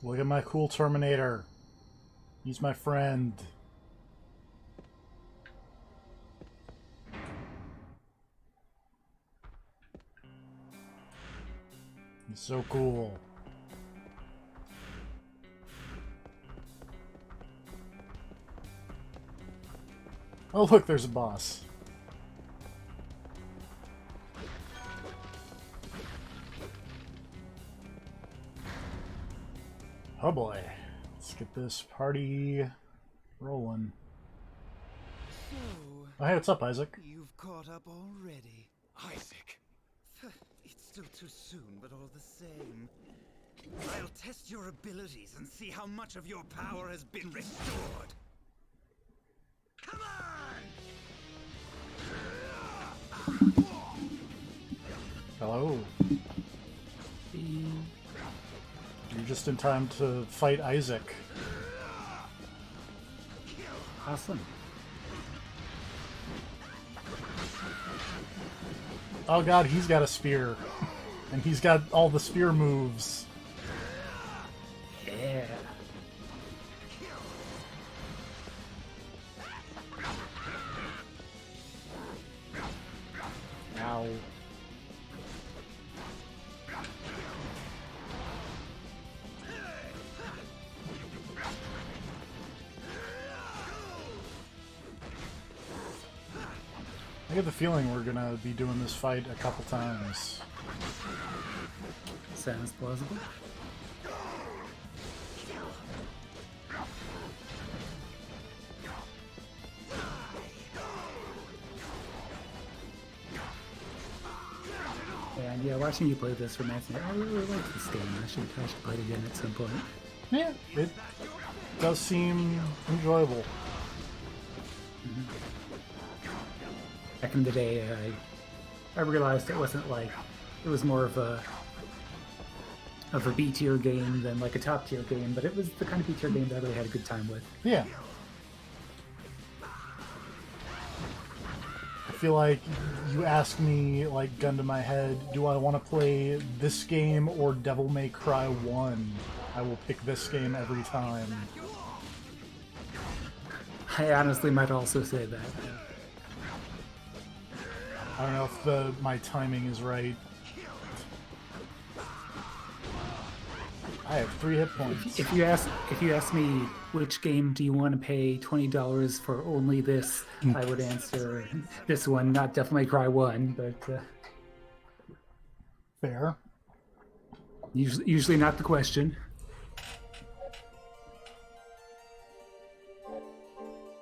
Look at my cool Terminator. He's my friend. He's so cool. Oh look, there's a boss. Oh boy. Let's get this party rolling. So, Oh hey, what's up, Isaac? you've caught up already. Isaac. It's still too soon, but all the same. I'll test your abilities and see how much of your power has been restored. Come on! Hello. You're just in time to fight Isaac. Awesome. Oh god, he's got a spear. And he's got all the spear moves. Yeah. Ow. I get the feeling we're gonna be doing this fight a couple times. Sounds plausible. And yeah, watching you play this reminds me, I really like this game. I should play it again at some point. Yeah, it does seem enjoyable. Back in the day, I realized it wasn't like, it was more of a B tier game than like a top tier game, but it was the kind of B tier game that I really had a good time with. Yeah. I feel like you ask me, like, gun to my head, do I want to play this game or Devil May Cry 1? I will pick this game every time. I honestly might also say that. I don't know if my timing is right. I have 3 hit points. If you ask me which game do you want to pay $20 for only this, I would answer this one, not Devil May Cry 1, but Fair. usually not the question.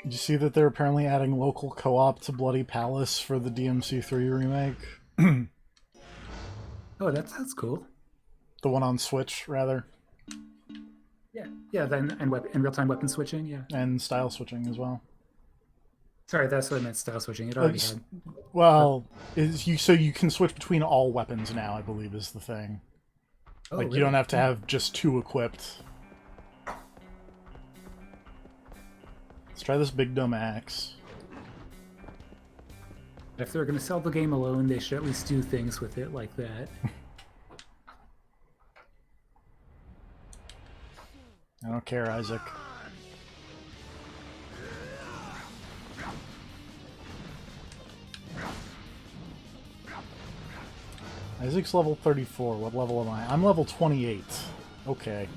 Did you see that they're apparently adding local co-op to Bloody Palace for the DMC3 remake? Oh, that sounds cool. The one on Switch, rather. Yeah, then and real-time weapon switching, yeah. And style switching as well. Sorry, that's what I meant, style switching. It already had. Well, so you can switch between all weapons now, I believe, is the thing. Oh, Like, really? you don't have to have just 2 equipped. Let's try this big dumb axe. If they're going to sell the game alone, they should at least do things with it like that. I don't care, Isaac. Isaac's level 34. What level am I? I'm level 28. Okay.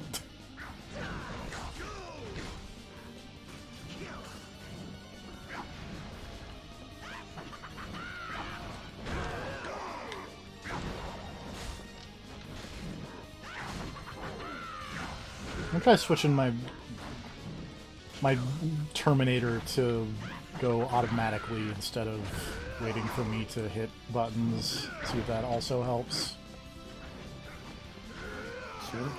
I'm trying switching my Terminator to go automatically instead of waiting for me to hit buttons. See if that also helps. Sure.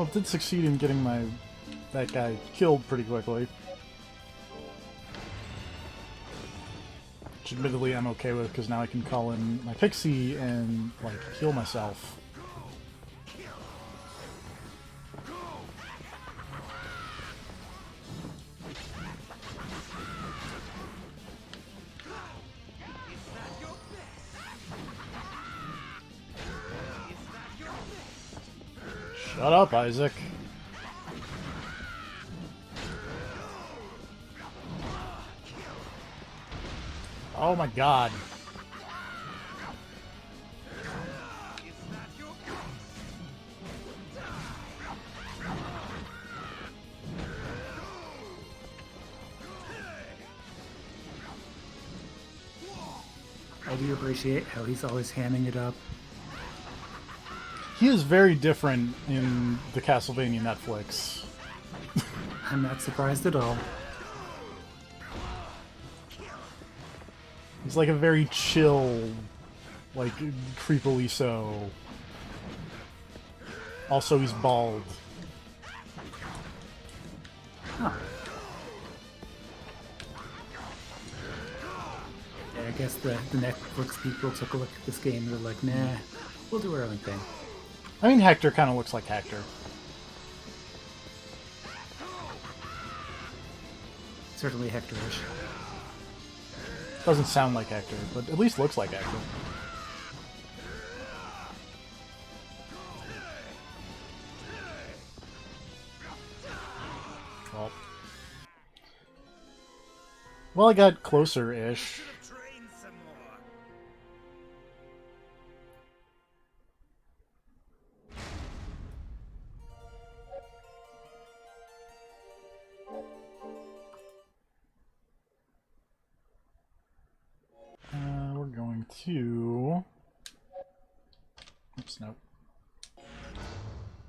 Well, it did succeed in getting that guy killed pretty quickly. Which admittedly I'm okay with, because now I can call in my pixie and, like, heal myself. Shut up, Isaac. Oh my god. I do appreciate how he's always hamming it up. He is very different in the Castlevania Netflix. I'm not surprised at all. He's like a very chill, like, creepily so. Also, he's bald. Huh. Yeah, I guess the Netflix people took a look at this game and they're like, nah, we'll do our own thing. I mean, Hector kind of looks like Hector. Certainly Hector-ish. Doesn't sound like Hector, but at least looks like Hector. Well, I got closer-ish. Train some more. We're going to... Oops, nope.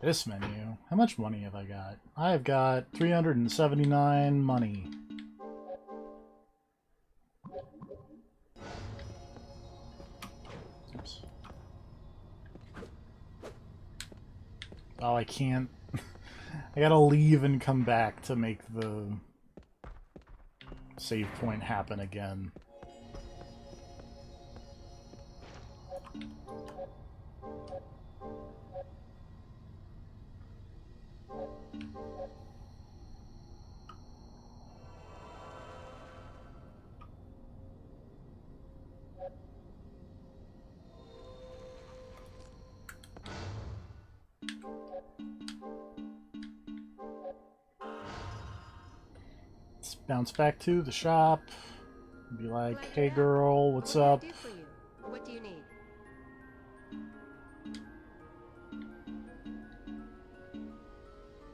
This menu. How much money have I got? I've got 379 money. Oops. Oh, I can't. I gotta leave and come back to make the save point happen again. Let's bounce back to the shop. Be like, hey girl, what's up? What do you need?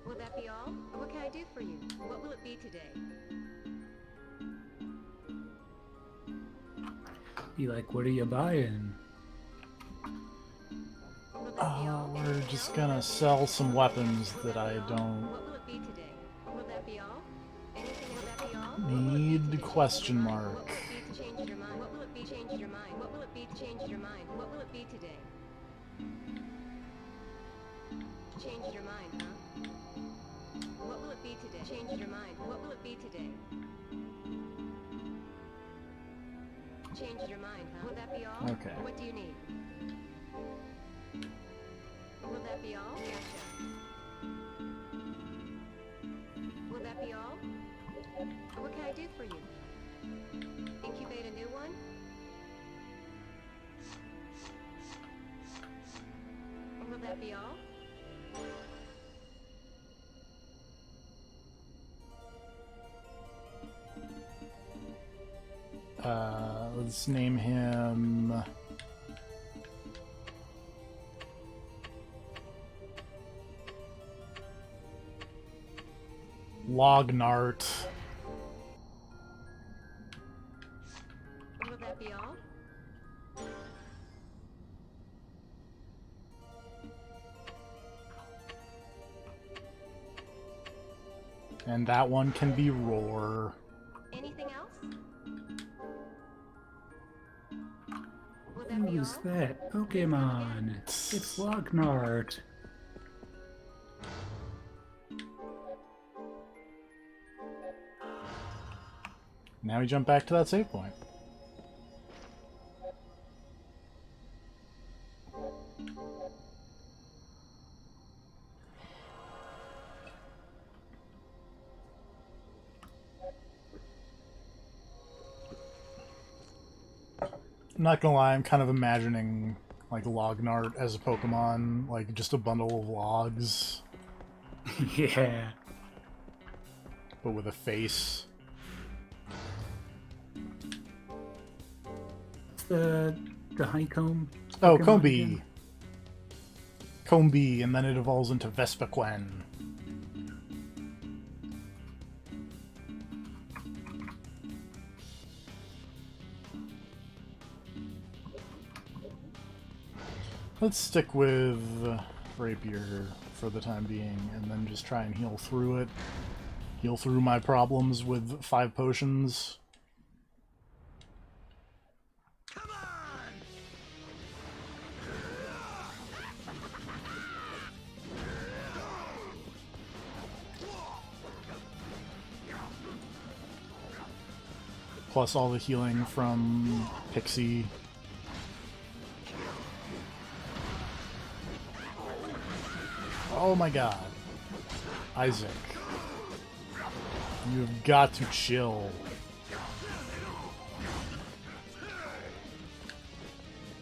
Will that be all? Or what can I do for you? What will it be today? Be like, what are you buying? Will that be all? We're just gonna sell some weapons that I don't What will it be today? Will that be all? Anything will that be all? need, question mark. What will it be to change your mind? What will it be to change your mind? What will it be to change your mind? What will it be today? Change your mind, huh? What will it be today? Change your mind. What will it be today? Change your mind, huh? Will that be all? Okay. What do you need? Will that be all? Gotcha. Will that be all? What can I do for you? Incubate a new one? Will that be all? Let's name him... Lognart. Will that be all? And that one can be Roar. Anything else? Will that be Who's all? that Pokemon? It's Lognart. Now we jump back to that save point. I'm not gonna lie, I'm kind of imagining like Lognart as a Pokemon, like just a bundle of logs, Yeah. but with a face. The honeycomb. Oh, Pokemon Combi. again? Combi, and then it evolves into Vespiquen. Let's stick with Rapier for the time being, and then just try and heal through it. Heal through my problems with 5 potions. Come on! Plus all the healing from Pixie. Oh my god. Isaac. You've got to chill.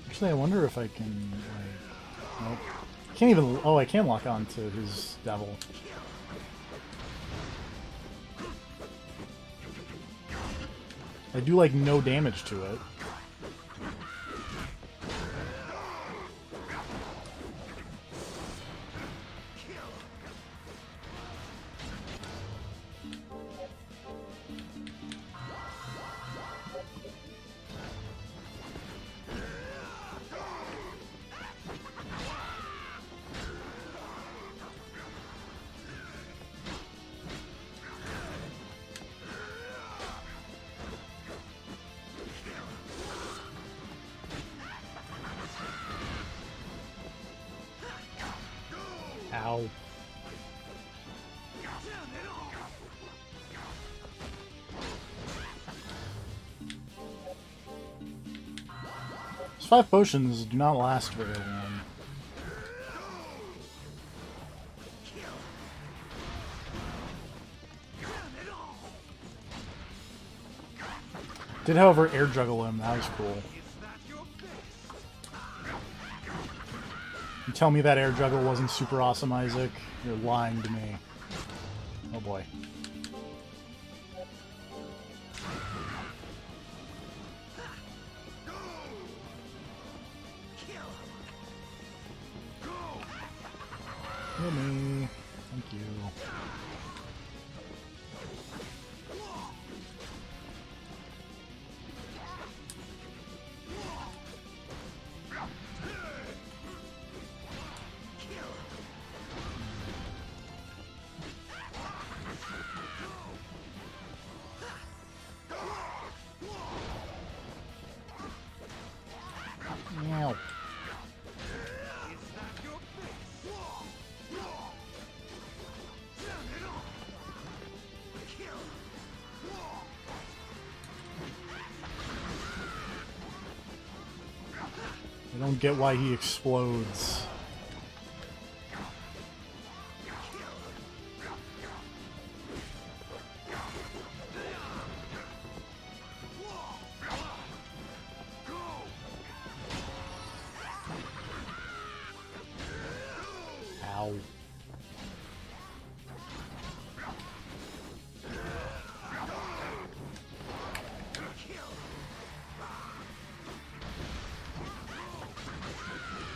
Actually, I wonder if I can, like... Nope. Can't even... Oh, I can lock on to his devil. I do, like, no damage to it. Ow. These 5 potions do not last very long. Did, however, air juggle him. That was cool. You tell me that air juggle wasn't super awesome, Isaac? You're lying to me. Oh boy. Heal me. Thank you. Meow. I don't get why he explodes. Ow.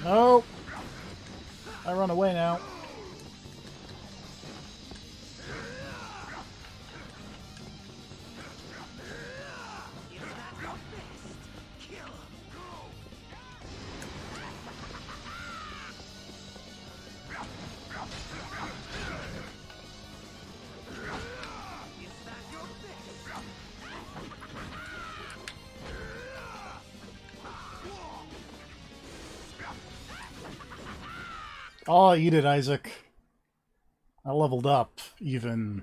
No! I run away now. Oh, eat it, Isaac. I leveled up, even.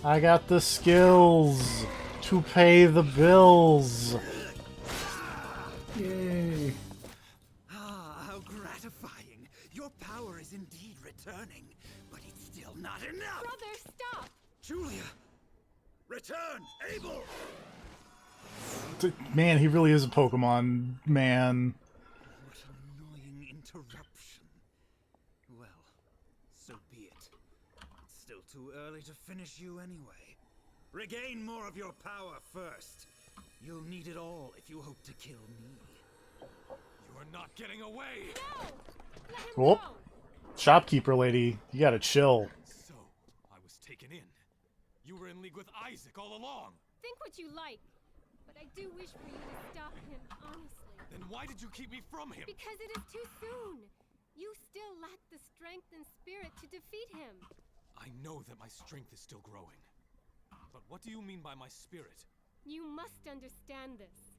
I got the skills to pay the bills. Yay. Ah, how gratifying. Your power is indeed returning, but it's still not enough. Brother, stop! Julia! Return! Abel! Man, he really is a Pokemon man. What an annoying interruption. Well, so be it. It's still too early to finish you anyway. Regain more of your power first. You'll need it all if you hope to kill me. You are not getting away! No! Let him Whoop. go! Shopkeeper lady, you gotta chill. So, I was taken in. You were in league with Isaac all along. Think what you like, but I do wish for you to stop him, honestly. Then why did you keep me from him? Because it is too soon. You still lack the strength and spirit to defeat him. I know that my strength is still growing. But what do you mean by my spirit? You must understand this.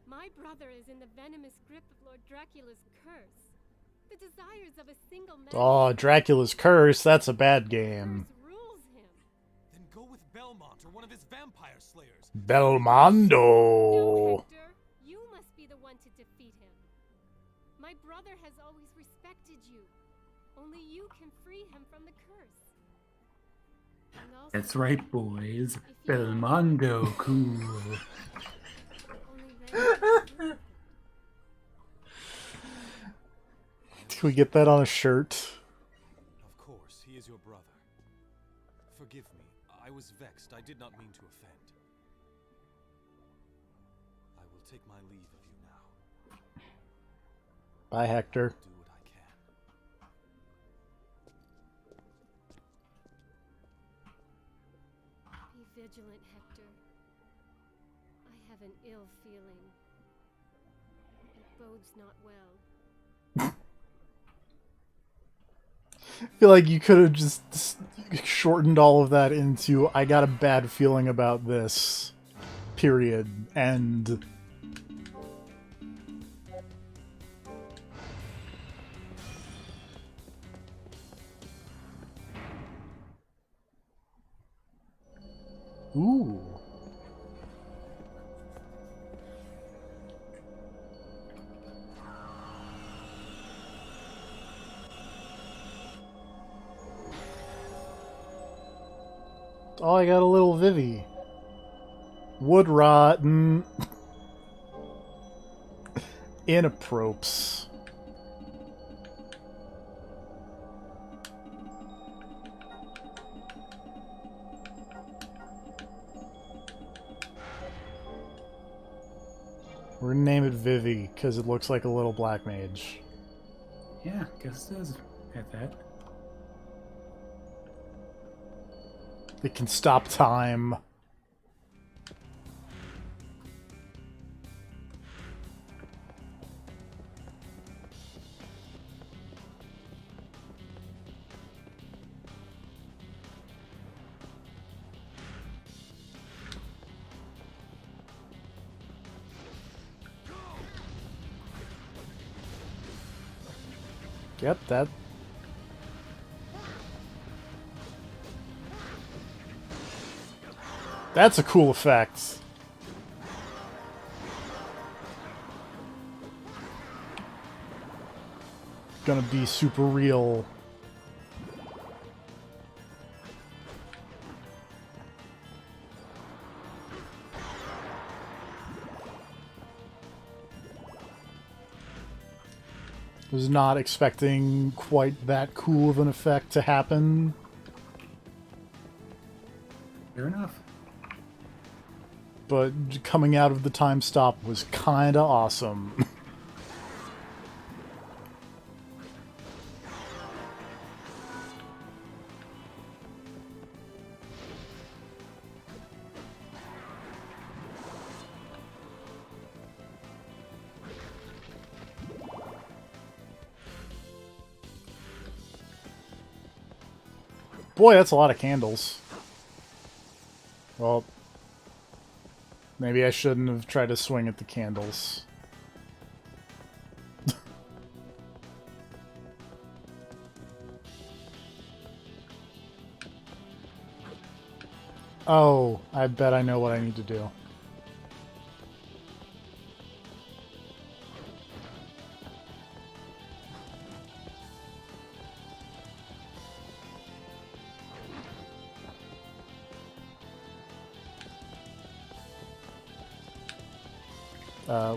My brother is in the venomous grip of Lord Dracula's curse. The desires of a single man. Oh, Dracula's Curse, that's a bad game. Curse rules him. Then go with Belmont or one of his vampire slayers. No, Belmondo. Hector. You must be the one to defeat him. My brother has always respected you. Only you can free him from the curse. And also, That's right, boys. if you Belmondo, cool. only then can you Can we get that on a shirt? Of course, he is your brother. Forgive me. I was vexed. I did not mean to offend. I will take my leave of you now. Bye, Hector. Do what I can. be vigilant, Hector. I have an ill feeling. It bodes not well. I feel like you could have just shortened all of that into I got a bad feeling about this. Period. End. Ooh. Oh, I got a little Vivi. Wood rotten. Inapprops. We're gonna name it Vivi because it looks like a little black mage. Yeah, guess it does have that. It can stop time. Yep, that. That's a cool effect. Gonna be super real. Was not expecting quite that cool of an effect to happen. Fair enough. But coming out of the time stop was kinda awesome. Boy, that's a lot of candles. Well, maybe I shouldn't have tried to swing at the candles. Oh, I bet I know what I need to do.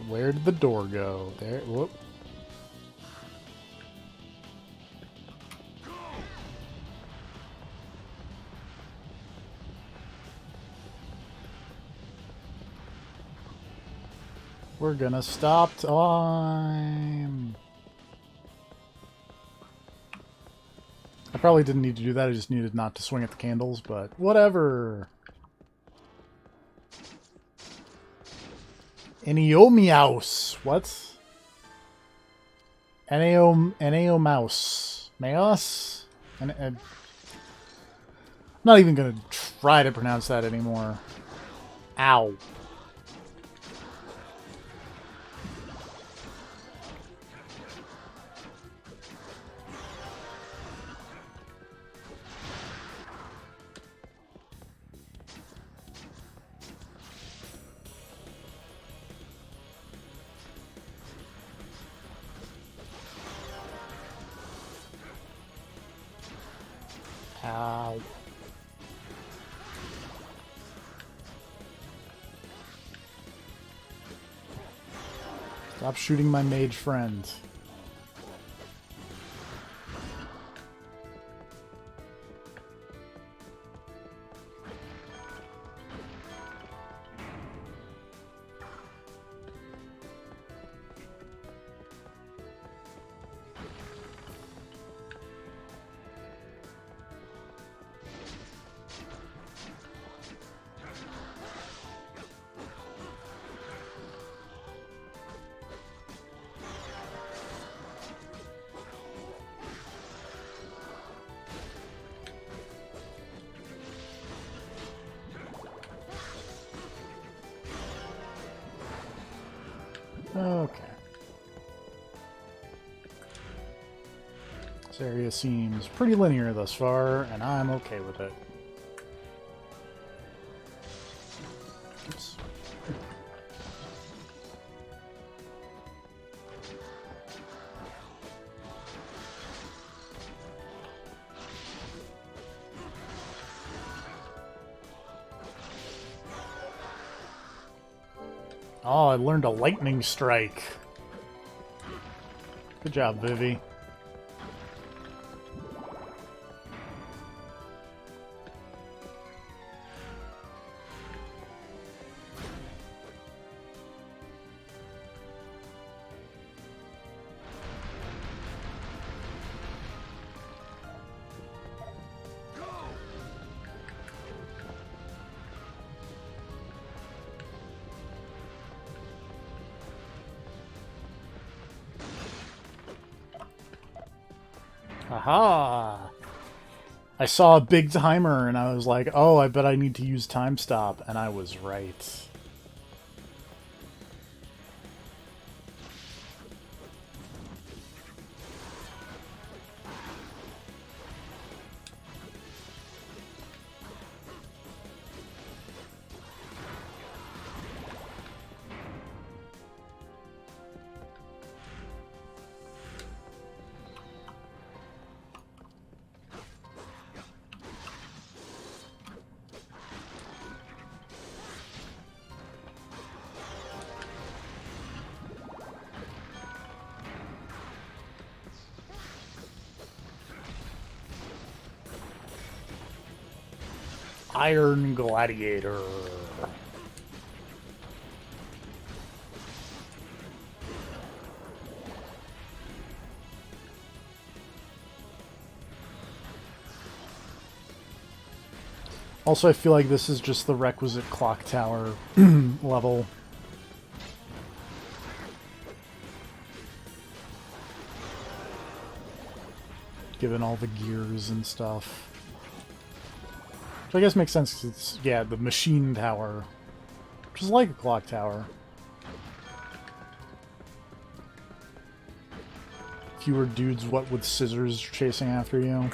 Where did the door go? There, whoop. We're gonna stop time. I probably didn't need to do that, I just needed not to swing at the candles, but whatever. Eniomeouse. What? Mouse. Maos? I'm not even gonna try to pronounce that anymore. Ow. Ow. Stop shooting my mage friend. Okay. This area seems pretty linear thus far, and I'm okay with it. Oops. Oh, I learned a lightning strike. Good job, Vivi. Aha! I saw a big timer and I was like, oh, I bet I need to use time stop, and I was right. Iron Gladiator. Also, I feel like this is just the requisite clock tower level. Given all the gears and stuff. Which I guess makes sense because it's, yeah, the machine tower. Which is like a clock tower. Fewer dudes, what, with scissors chasing after you.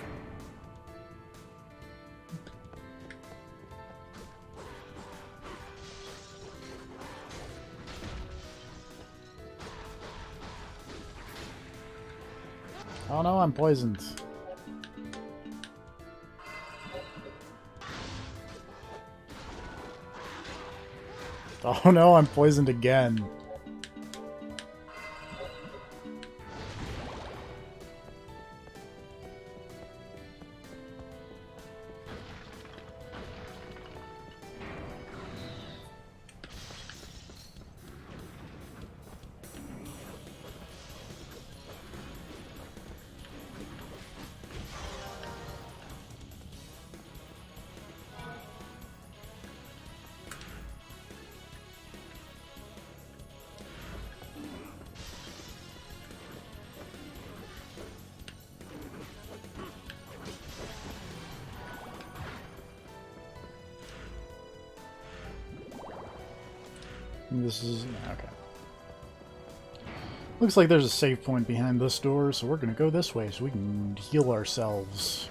Oh no, I'm poisoned. Oh no, I'm poisoned again. This is... okay. Looks like there's a save point behind this door, so we're gonna go this way so we can heal ourselves.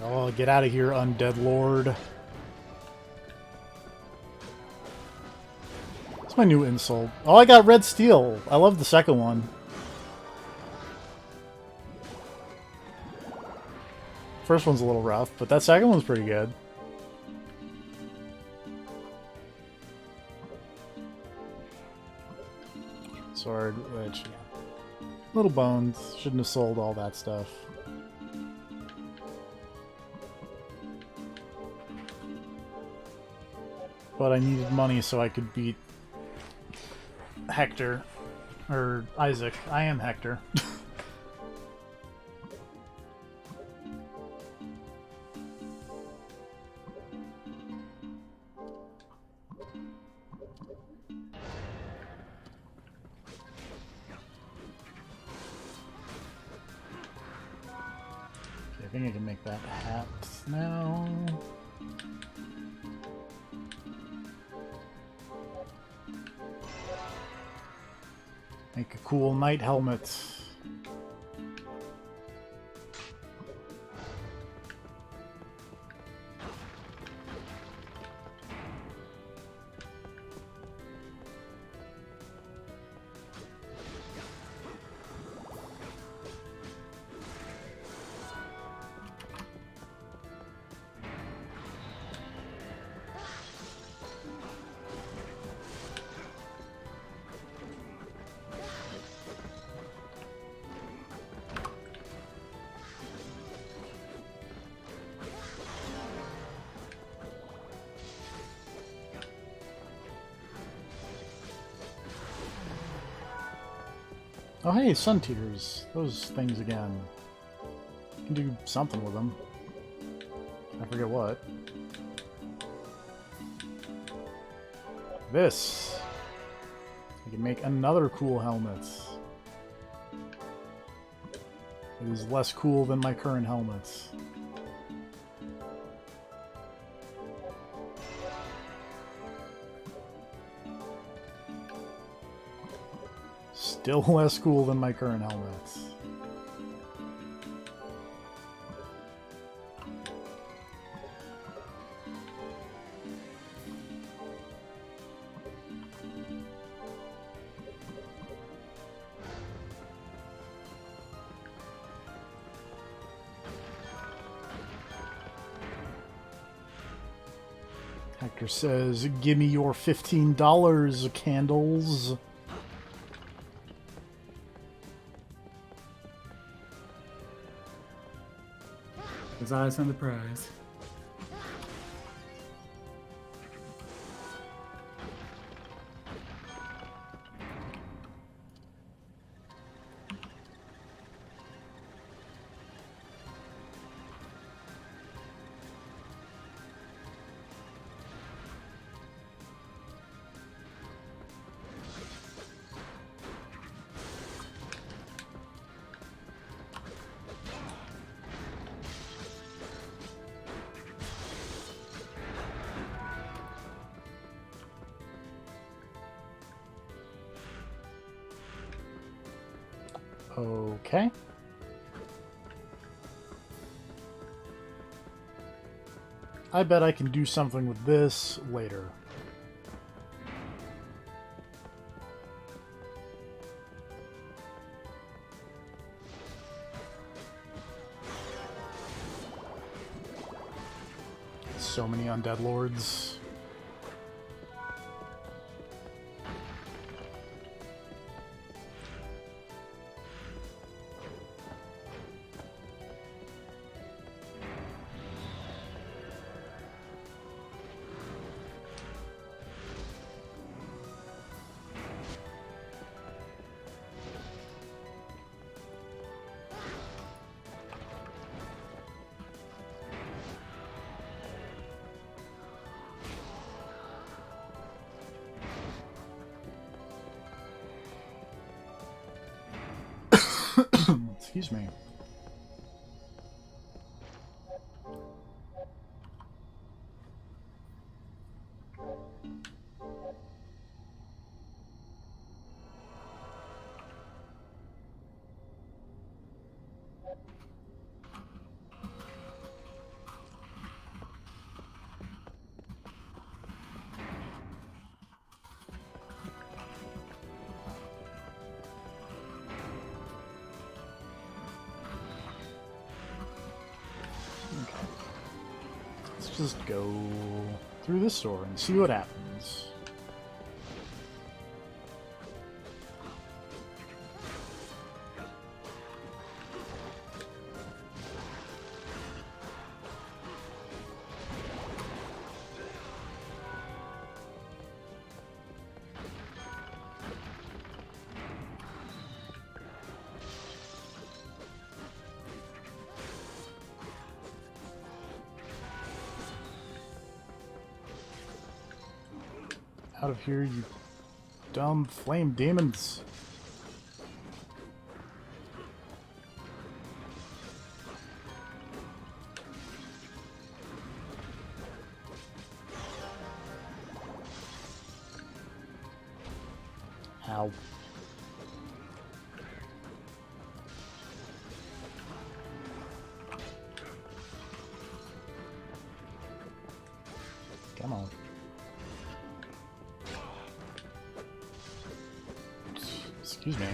Oh, get out of here, Undead Lord. That's my new insult. Oh, I got red steel. I love the second one. First one's a little rough, but that second one's pretty good. Sword, which... little bones. Shouldn't have sold all that stuff. But I needed money so I could beat Hector. Or Isaac. I am Hector. Okay, I think I can make that hat now. Make a cool knight helmet. Oh hey, Sun Tears. Those things again. You can do something with them. I forget what. This. I can make another cool helmet. It is less cool than my current helmets. Still less cool than my current helmets. Hector says, "Give me your $15, candles." His eyes on the prize. Okay. I bet I can do something with this later. So many undead lords. Excuse me. Let's just go through this door and see what happens. Out of here, you dumb flame demons. Ow. Come on. Excuse me.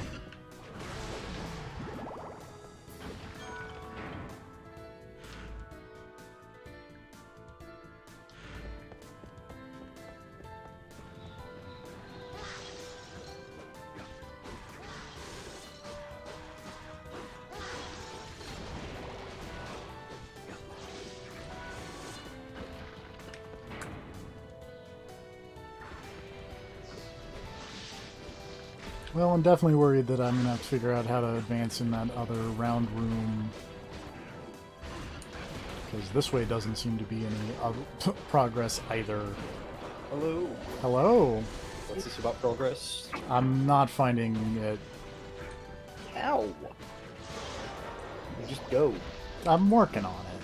Well, I'm definitely worried that I'm going to have to figure out how to advance in that other round room. Because this way doesn't seem to be any other progress either. Hello. Hello? What's this about progress? I'm not finding it. Ow! You just go. I'm working on it.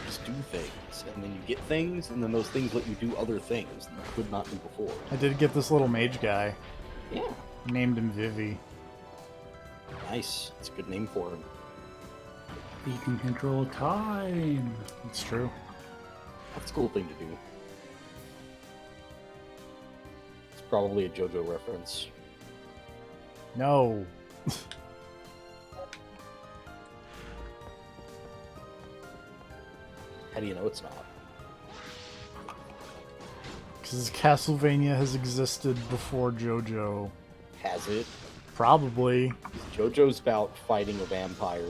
Just do things. And then you get things, and then those things let you do other things that you could not do before. I did get this little mage guy. Yeah. Named him Vivi. Nice. It's a good name for him. He can control time. It's true. That's a cool thing to do. It's probably a JoJo reference. No. How do you know it's not? Because Castlevania has existed before JoJo. Has it? Probably. JoJo's about fighting a vampire.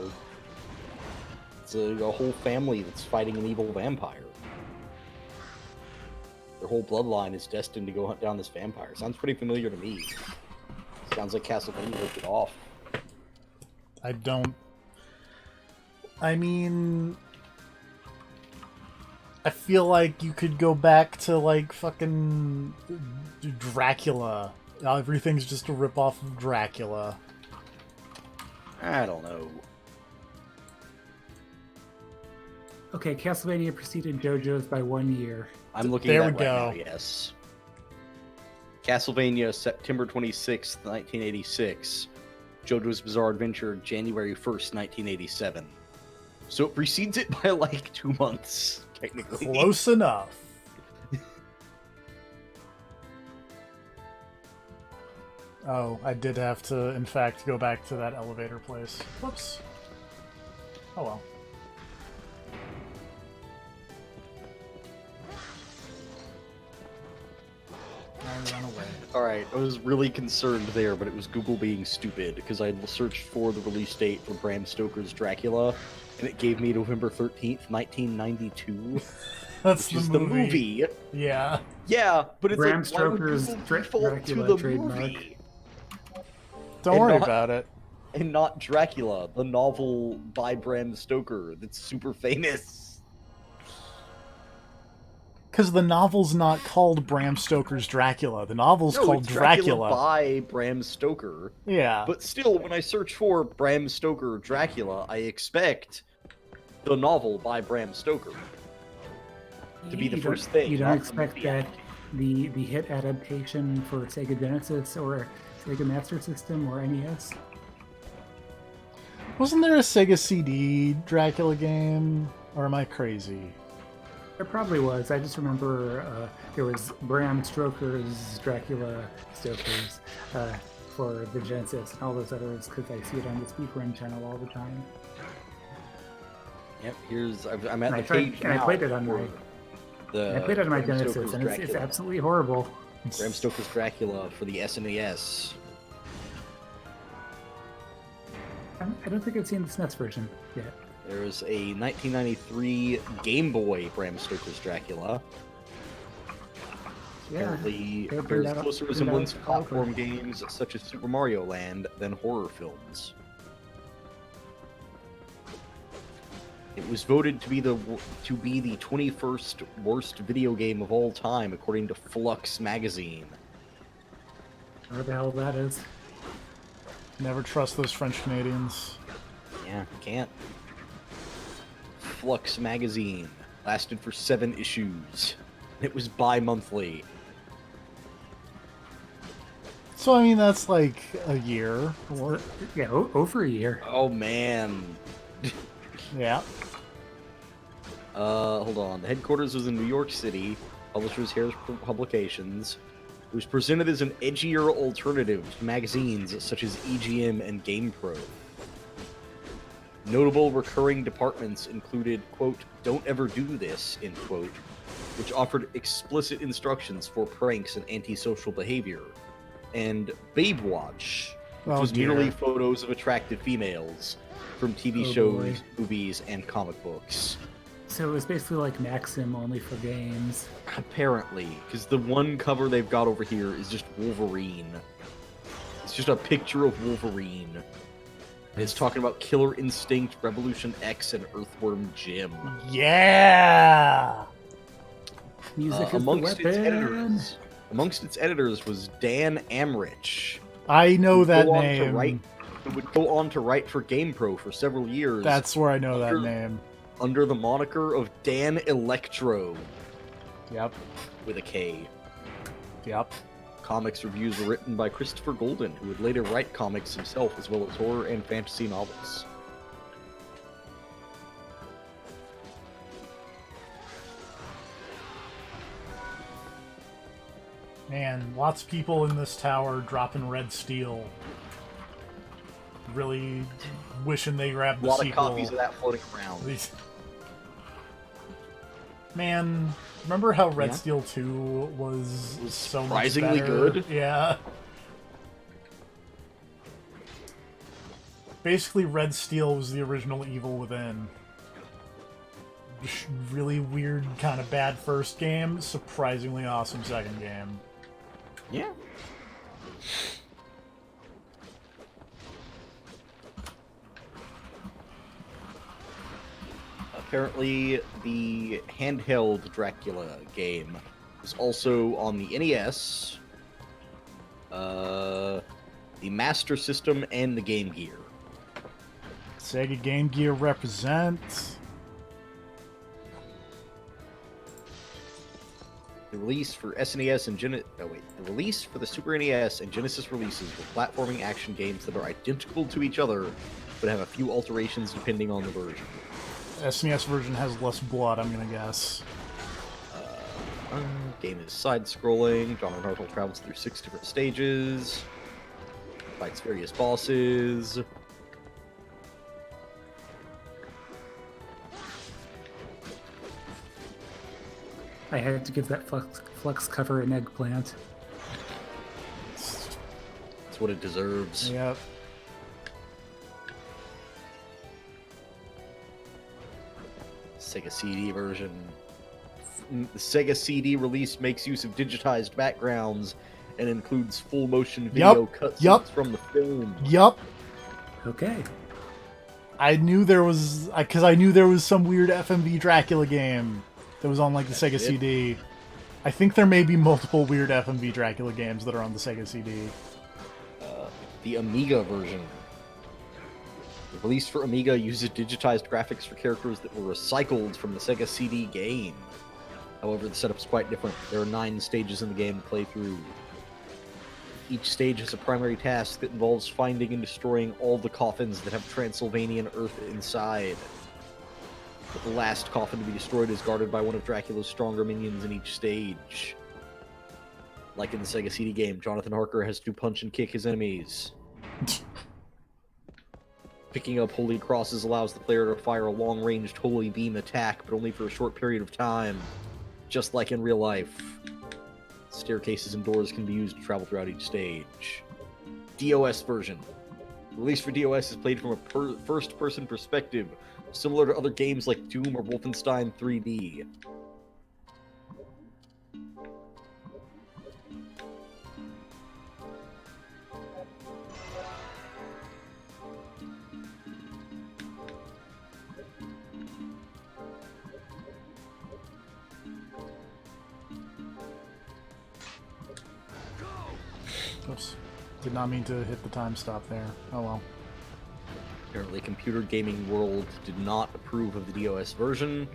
It's a whole family that's fighting an evil vampire. Their whole bloodline is destined to go hunt down this vampire. Sounds pretty familiar to me. Sounds like Castlevania ripped it off. I don't... I mean... I feel like you could go back to, like, fucking Dracula. Everything's just a ripoff of Dracula. I don't know. Okay, Castlevania preceded JoJo's by 1 year. I'm looking There at we that right go. now, yes. Castlevania, September 26th, 1986. JoJo's Bizarre Adventure, January 1st, 1987. So it precedes it by like 2 months, technically. Close enough. Oh, I did have to, in fact, go back to that elevator place. Whoops. Oh well. I run away. Alright, I was really concerned there, but it was Google being stupid, because I searched for the release date for Bram Stoker's Dracula, and it gave me November 13th, 1992. That's which is the the movie. Yeah. Yeah, but it's Bram like, why would Stoker's Google default to Dracula the trademark. movie? Don't And worry not- about it. And not Dracula, the novel by Bram Stoker that's super famous. Because the novel's not called Bram Stoker's Dracula. The novel's No, called it's Dracula. by Bram Stoker. Yeah. But still, when I search for Bram Stoker Dracula, I expect the novel by Bram Stoker to be the You first don't- thing. You don't not the expect movie that adaptation. the hit adaptation for Sega Genesis or Sega Master System or NES? Wasn't there a Sega CD Dracula game? Or am I crazy? There probably was. I just remember there was Bram Stoker's Dracula Stoker's for the Genesis and all those others because I see it on the Speakrun channel all the time. Yep, I'm And at I the tried, page and I now played it on for my. the I played it on my Bram Genesis, Stoker's and it's Dracula. absolutely horrible. Bram Stoker's Dracula for the SNES. I don't think I've seen the SNES version yet. There's a 1993 Game Boy Bram Stoker's Dracula. Yeah. Apparently, they bears burned out- closer burned resemblance out to all of platform them. games such as Super Mario Land than horror films. It was voted to be the 21st worst video game of all time, according to Flux magazine. Where the hell that is? Never trust those French Canadians. Yeah, can't. Flux magazine lasted for 7 issues. It was bi-monthly. So, I mean, that's like a year. Or, Yeah, over a year. Oh man. yeah. Hold on. The headquarters was in New York City. Publishers Harris Publications. It was presented as an edgier alternative to magazines such as EGM and GamePro. Notable recurring departments included, quote, "Don't ever do this," end quote, which offered explicit instructions for pranks and antisocial behavior, and Babe Watch, which Oh, was dear. merely photos of attractive females from TV Oh, shows, boy. movies, and comic books. So it was basically like Maxim, only for games. Apparently, because the one cover they've got over here is just Wolverine. It's just a picture of Wolverine. And it's talking about Killer Instinct, Revolution X, and Earthworm Jim. Yeah! Music is the Amongst its weapon. editors was Dan Amrich. I know that Go on to name. write- Who would go on to write for GamePro for several years. That's where I know that Under- name. under the moniker of Dan Electro Yep. with a K. Yep. Comics reviews were written by Christopher Golden, who would later write comics himself as well as horror and fantasy novels. Man, lots of people in this tower dropping red steel. Really wishing they grabbed A the lot of sequel. copies of that floating around. These- Man, remember how Red Yeah. Steel 2 was so much surprisingly better? good. Yeah. Basically, Red Steel was the original Evil Within. Really weird, kind of bad first game, surprisingly awesome second game. Yeah. Apparently, the handheld Dracula game was also on the NES, the Master System, and the Game Gear. Sega Game Gear represents. The release for SNES and the release for the Super NES and Genesis releases were platforming action games that are identical to each other, but have a few alterations depending on the version. SNES version has less blood, I'm gonna guess. Game is side-scrolling. Jonathan Hartle travels through 6 different stages, fights various bosses. I had to give that flux cover an eggplant. That's what it deserves. Yep. Sega CD version. The Sega CD release makes use of digitized backgrounds and includes full motion video cutscenes from the film. Yup. Okay. I knew there was, because I knew there was some weird FMV Dracula game that was on like the Sega CD. I think there may be multiple weird FMV Dracula games that are on the Sega CD. The Amiga version. The release for Amiga uses digitized graphics for characters that were recycled from the Sega CD game. However, the setup is quite different. There are 9 stages in the game to play through. Each stage has a primary task that involves finding and destroying all the coffins that have Transylvanian earth inside. But the last coffin to be destroyed is guarded by one of Dracula's stronger minions in each stage. Like in the Sega CD game, Jonathan Harker has to punch and kick his enemies. Picking up holy crosses allows the player to fire a long-ranged holy beam attack, but only for a short period of time. Just like in real life. Staircases and doors can be used to travel throughout each stage. DOS version. The release for DOS is played from a first-person perspective, similar to other games like Doom or Wolfenstein 3D. Oops. Did not mean to hit the time stop there. Oh well. Apparently, Computer Gaming World did not approve of the DOS version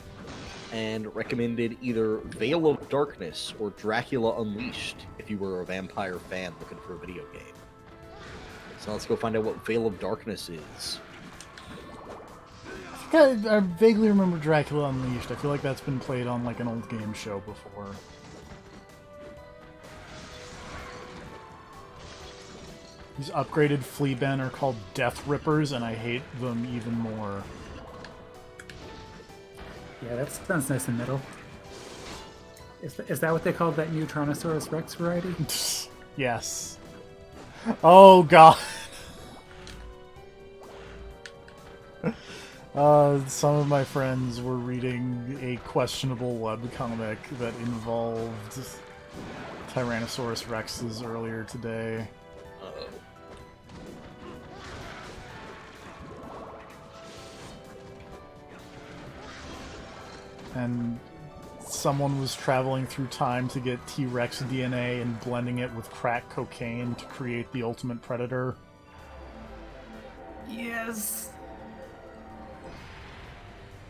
and recommended either Veil of Darkness or Dracula Unleashed if you were a vampire fan looking for a video game. So let's go find out what Veil of Darkness is. I vaguely remember Dracula Unleashed. I feel like that's been played on like an old game show before. These upgraded Fleaben are called Death Rippers, and I hate them even more. Yeah, that sounds nice and metal. Is that what they called that new Tyrannosaurus Rex variety? Yes. Oh god. Some of my friends were reading a questionable webcomic that involved Tyrannosaurus Rexes earlier today. And someone was traveling through time to get T-Rex DNA and blending it with crack cocaine to create the ultimate predator. Yes!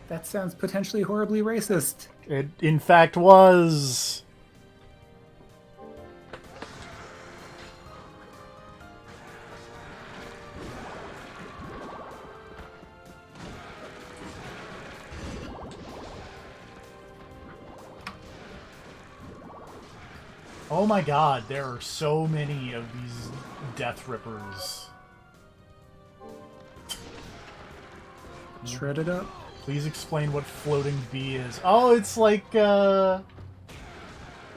That sounds potentially horribly racist. It, in fact, was. Oh my god, there are so many of these Death Rippers. Shred it up. Please explain what Floating B is. Oh, it's like, Ninja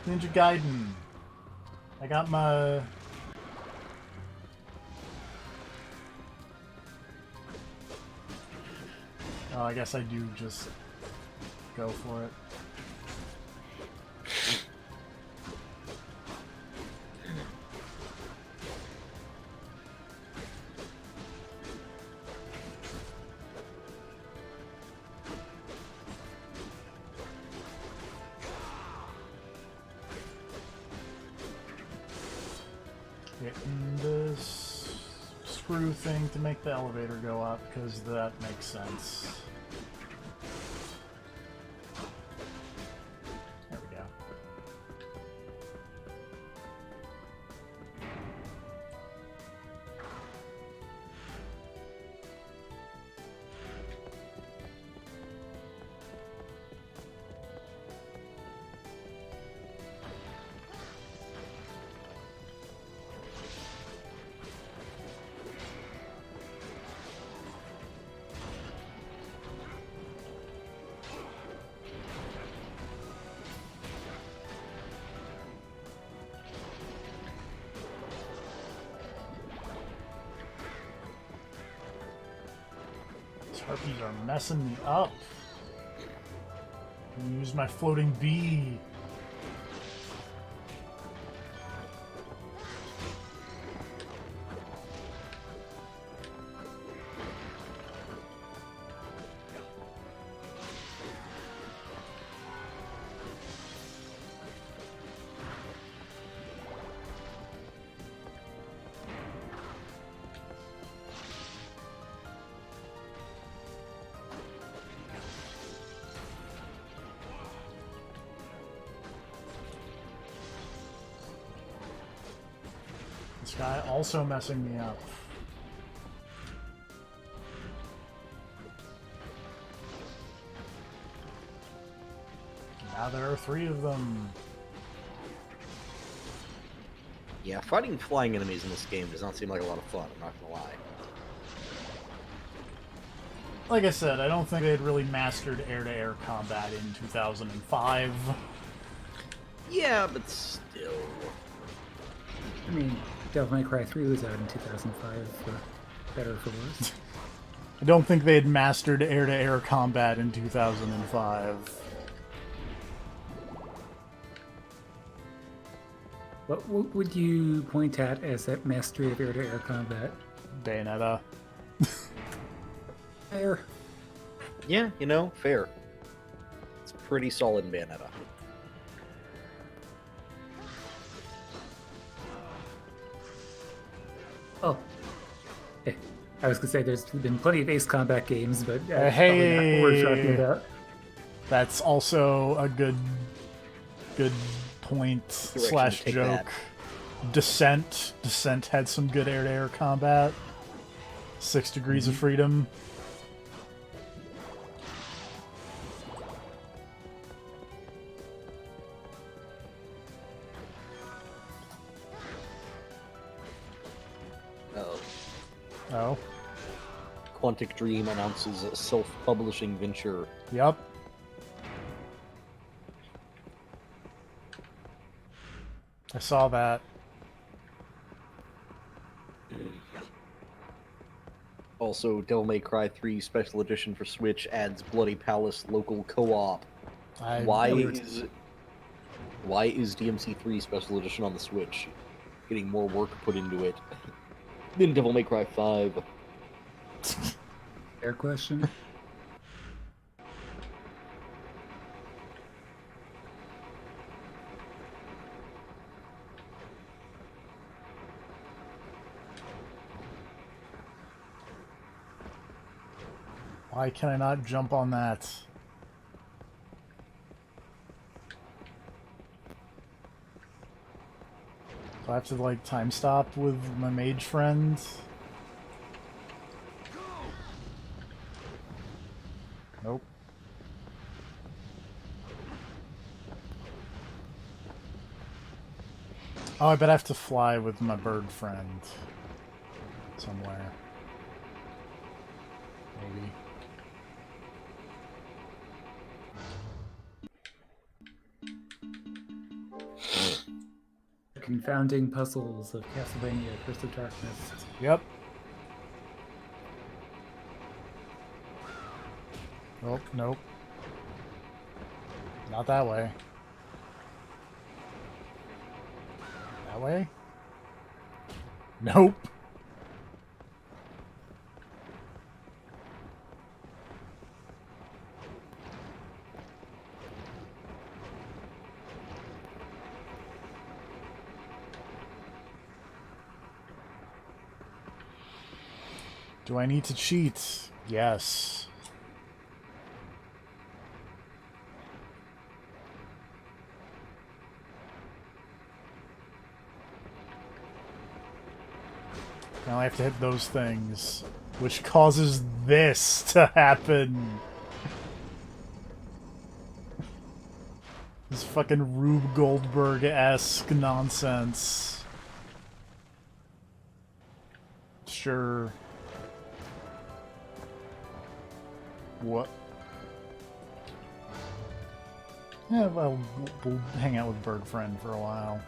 Gaiden. I got my... Oh, I guess I do just go for it. Getting this screw thing to make the elevator go up, because that makes sense. There we go. Harpies are messing me up. Use my floating bee. This guy also messing me up. Now there are 3 of them. Yeah, fighting flying enemies in this game does not seem like a lot of fun, I'm not gonna lie. Like I said, I don't think they had really mastered air-to-air combat in 2005. Yeah, but still. I mean, Devil May Cry 3 was out in 2005, for better or for worse. I don't think they had mastered air-to-air combat in 2005. What would you point at as that mastery of air-to-air combat? Bayonetta. Fair. Yeah, you know, fair. It's pretty solid in Bayonetta. Oh. I was gonna say there's been plenty of Ace Combat games, but Hey. probably not what we're talking about. That's also a good point slash take joke. that. Descent had some good air-to-air combat. 6 Degrees of Freedom. Oh. Quantic Dream announces a self-publishing venture. Yep. I saw that. Also, Devil May Cry 3 Special Edition for Switch adds Bloody Palace local co-op. Why is DMC3 Special Edition on the Switch getting more work put into it than Devil May Cry 5? Fair question. Why can I not jump on that? Do I have to, like, time stop with my mage friends? Nope. Oh, I bet I have to fly with my bird friend somewhere. Maybe. Confounding puzzles of Castlevania: Curse of Darkness. Yep. Nope, nope. Not that way. That way? Nope. Do I need to cheat? Yes. Now I have to hit those things, which causes this to happen. This fucking Rube Goldberg-esque nonsense. Sure. What? Yeah, well, we'll hang out with Bird Friend for a while.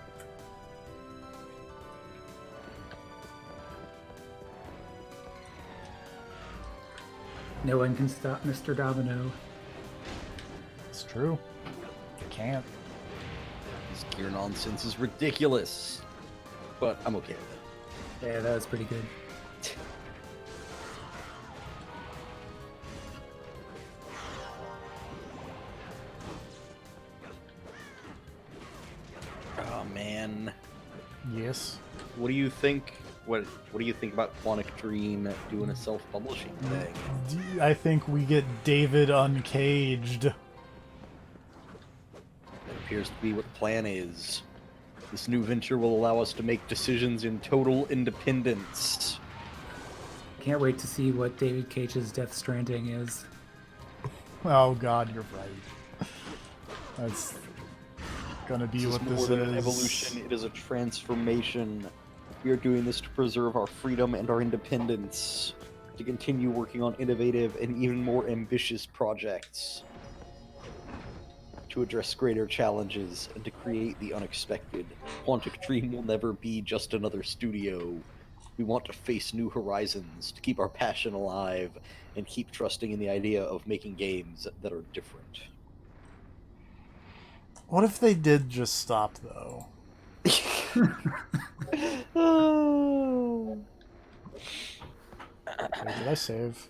No one can stop Mr. Domino. It's true. Can't. This gear nonsense is ridiculous. But I'm okay with it. Yeah, that was pretty good. Oh man. Yes. What do you think? What do you think about Quantic Dream doing a self-publishing thing? I think we get David uncaged. That appears to be what the plan is. This new venture will allow us to make decisions in total independence. Can't wait to see what David Cage's Death Stranding is. Oh god, you're right. That's gonna be This what is this more than is. an evolution, it is a transformation. We are doing this to preserve our freedom and our independence, to continue working on innovative and even more ambitious projects, to address greater challenges, and to create the unexpected. Quantic Dream will never be just another studio. We want to face new horizons, to keep our passion alive, and keep trusting in the idea of making games that are different. What if they did just stop, though? Oh. Wait, did I save?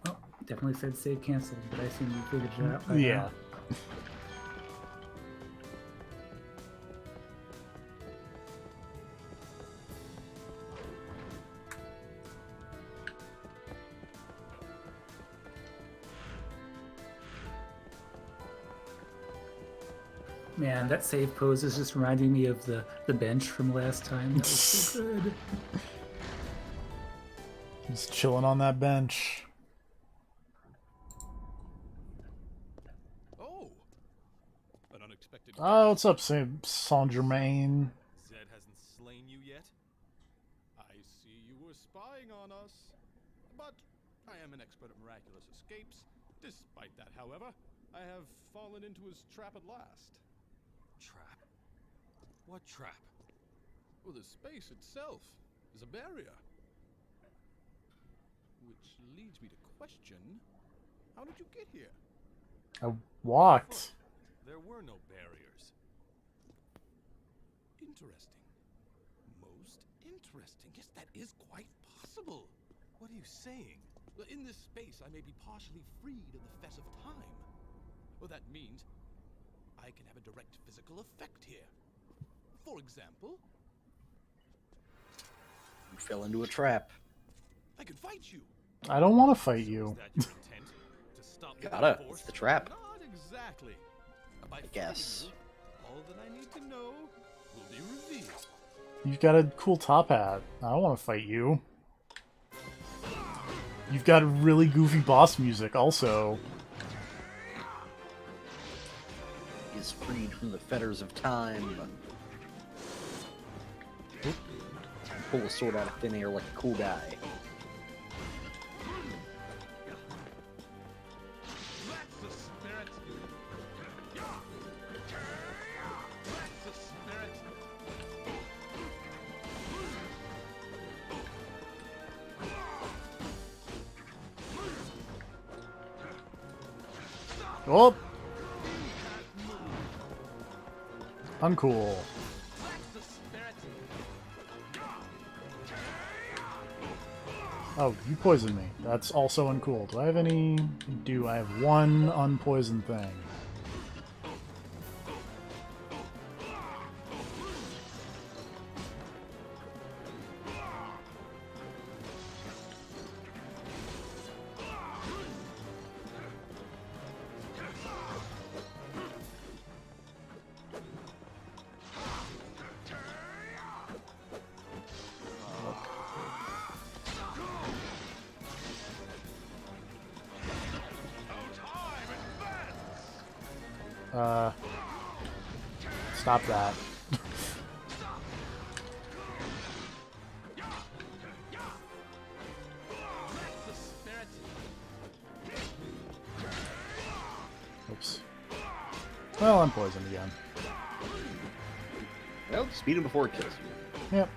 Oh, definitely said save canceled, but I assume you figured it out. by Yeah. now. Man, that save pose is just reminding me of the bench from last time. That was so good. Just chilling on that bench. Oh! An unexpected. Oh, what's up, Saint Germain? Zed hasn't slain you yet? I see you were spying on us. But I am an expert at miraculous escapes. Despite that, however, I have fallen into his trap at last. Trap? What trap? Well, the space itself is a barrier. Which leads me to question, how did you get here? I walked. There were no barriers. Interesting. Most interesting. Yes, that is quite possible. What are you saying? Well, in this space, I may be partially freed of the fess of time. Well, that means I can have a direct physical effect here. For example, You fell into a trap. I can fight you. I don't want to fight So you. is that your intent? To stop the Gotta. force? It's the trap. Not exactly. By fighting guess. you, all that I need to know will be revealed. You've got a cool top hat. I don't want to fight you. You've got really goofy boss music, also. He is freed from the fetters of time. Pull a sword out of thin air like a cool guy. That's the spirit. That's the spirit. Oh! Uncool. That's the spirit. Oh, you poisoned me. That's also uncool. Do I have any... Do I have one unpoisoned thing? Stop that. Oops. Well, I'm poisoned again. Well, speed him before it kills you. Yep.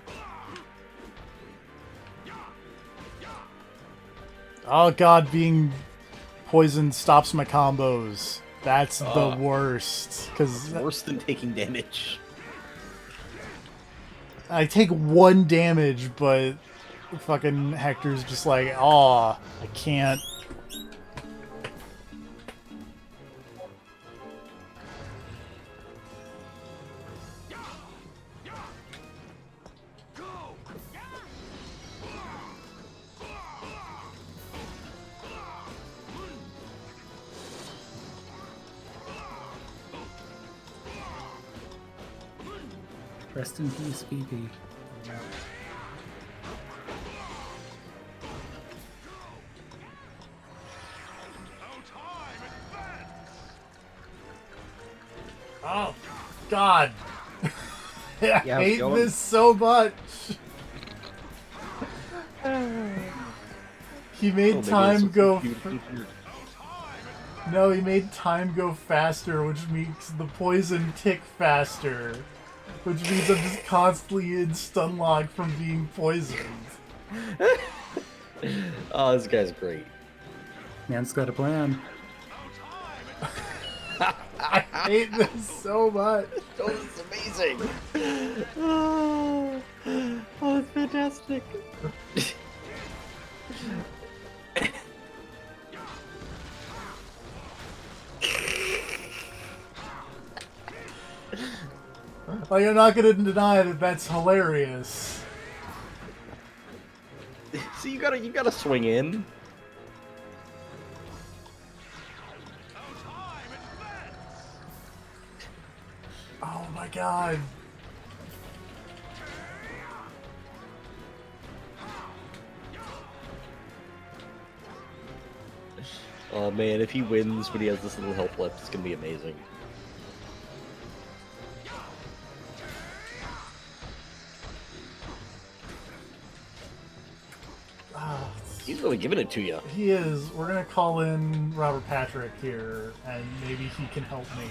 Oh god, being poisoned stops my combos. That's the worst. Because Worse than taking damage. I take 1 damage, but fucking Hector's just like, aw, I can't. Rest in peace, PP. Oh, God. I how's it hate going? this so much. He made time go... No, he made time go faster, which makes the poison tick faster. Which means I'm just constantly in stun lock from being poisoned. Oh, this guy's great. Man's got a plan. I hate this so much. Oh, this is amazing. Oh, it's fantastic. Like, I'm not gonna deny that that's hilarious. So you gotta swing in. Oh my god. Oh man, if he wins when he has this little health left, it's gonna be amazing. He's really giving it to you. He is. We're gonna call in Robert Patrick here, and maybe he can help me.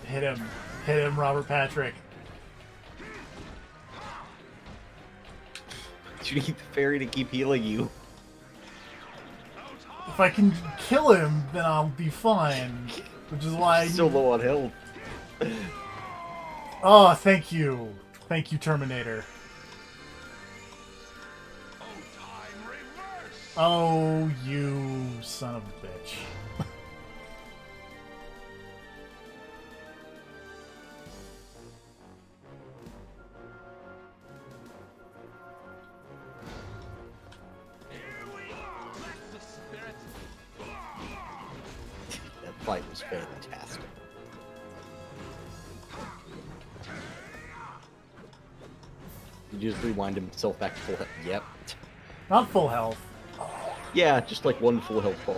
Hit him. Hit him, Robert Patrick. You need the fairy to keep healing you. If I can kill him, then I'll be fine. Which is why I... Still low on health. Oh, thank you. Thank you, Terminator. Oh, you son of a bitch. That fight was fantastic. You just rewind himself back to full health. Yep. Not full health. Yeah, just like 1 full health bar.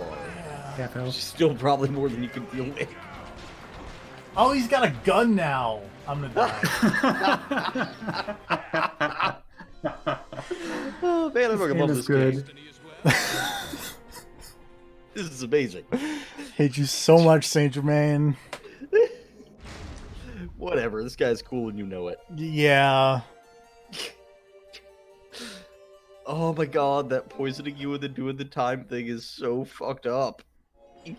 Half health. Still probably more than you can deal with. Oh, he's got a gun now. I'm gonna die. Oh man, I fucking love Game this is good. game. This is amazing. Hate you so much, Saint Germain. Whatever, this guy's cool and you know it. Yeah. Oh my god, that poisoning you and then doing the time thing is so fucked up. You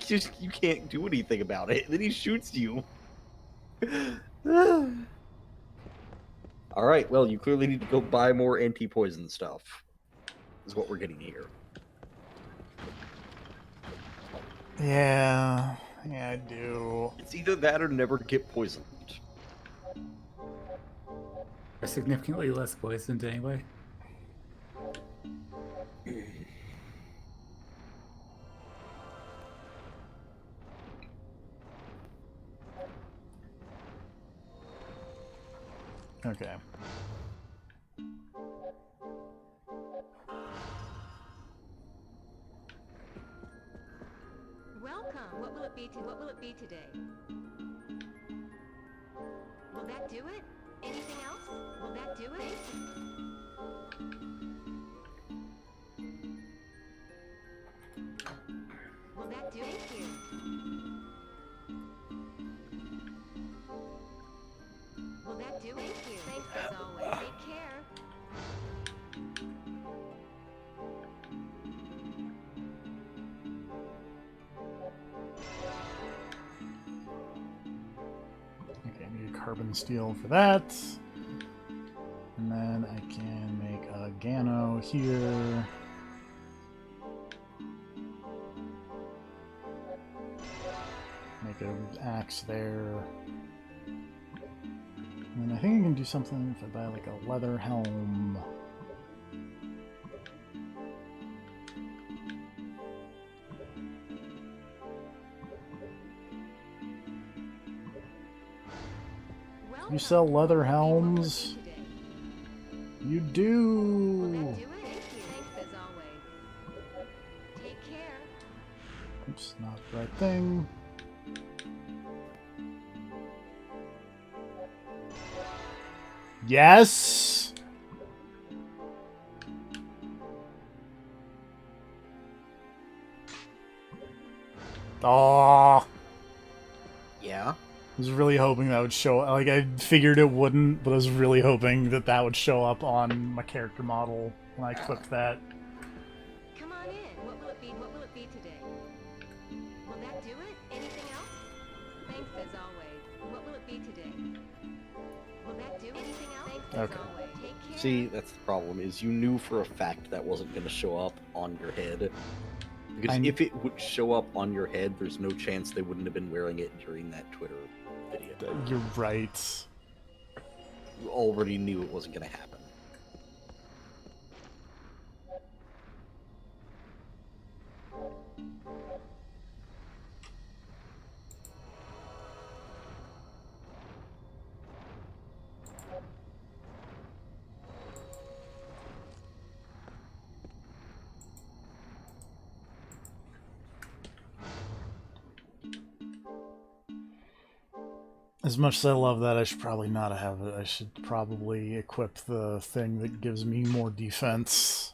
can't do anything about it. Then he shoots you. Alright, well, you clearly need to go buy more anti-poison stuff. Is what we're getting here. Yeah. Yeah, I do. It's either that or never get poisoned. Are significantly less poisoned anyway. Okay. be what will it be today? Will that do it? Anything else? Will that do it? Will that do it? Thank you. Will that do it? Thank you. Thanks as always. Take care. Okay, I need a carbon steel for that. And then I can make a Gano here. Make an axe there. And I think I can do something if I buy like a leather helm. Well You done. sell leather What will it be helms? today? You Will do! that do it? Thank you. Thanks as always. Take care. Oops, not the right thing. Yes! Oh, Yeah. I was really hoping that would show. Like, I figured it wouldn't, but I was really hoping that that would show up on my character model when I equipped that. Come on in. What will it be? What will it be today? Will that do it? Anything else? Thanks as always. What will it be today? Will that do anything else? Thanks as Okay. always. Take care. See, that's the problem, is you knew for a fact that wasn't going to show up on your head. Because I'm- if it would show up on your head, there's no chance they wouldn't have been wearing it during that Twitter video. You're right. You already knew it wasn't going to happen. As much as I love that, I should probably not have it. I should probably equip the thing that gives me more defense.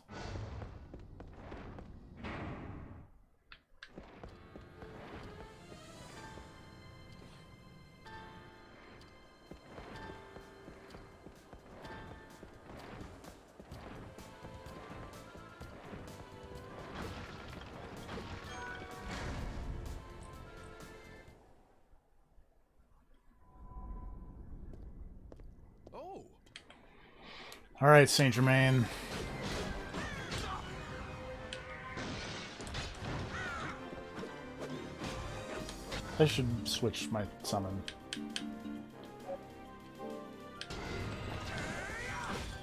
Oh, Alright, Saint Germain. I should switch my summon.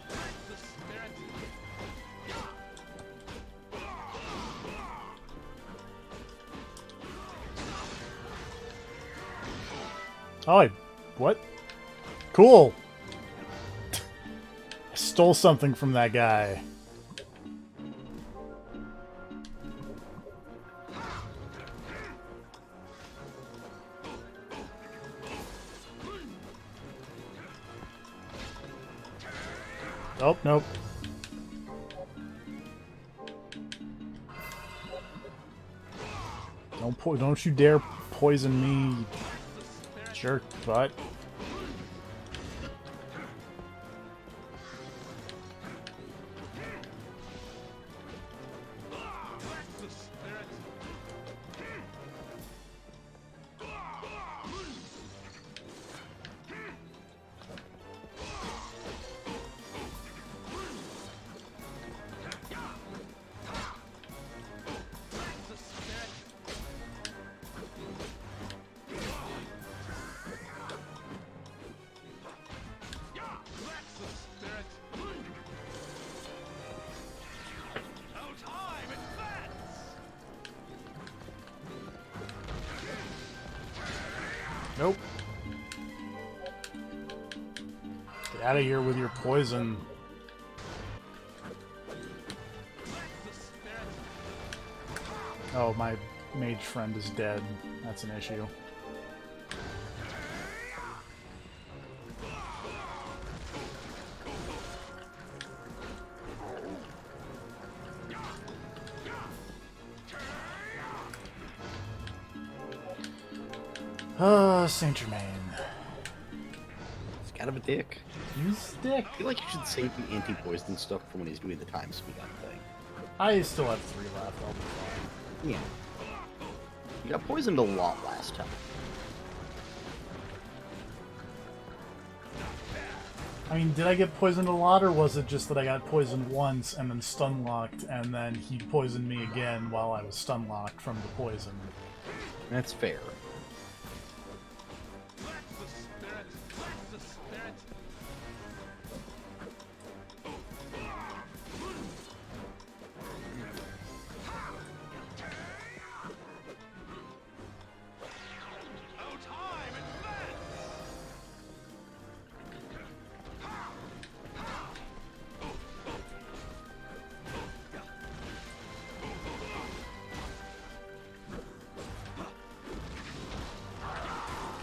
the spirit. Oh, what? Cool! I stole something from that guy. Oh, nope. Don't you dare poison me, you jerk butt. The spirit. The spirit. That's the spirit. No time, advance! Nope. Get out of here with your poison. The spirit. Oh, my mage friend is dead. That's an issue. Saint Germain. He's kind of a dick. He's a dick. I feel like you should save the anti-poison stuff for when he's doing the time speed on thing. I still have 3 left. I'll be fine. Yeah. You got poisoned a lot last time. I mean, did I get poisoned a lot, or was it just that I got poisoned once and then stun locked, and then he poisoned me again while I was stun locked from the poison? That's fair.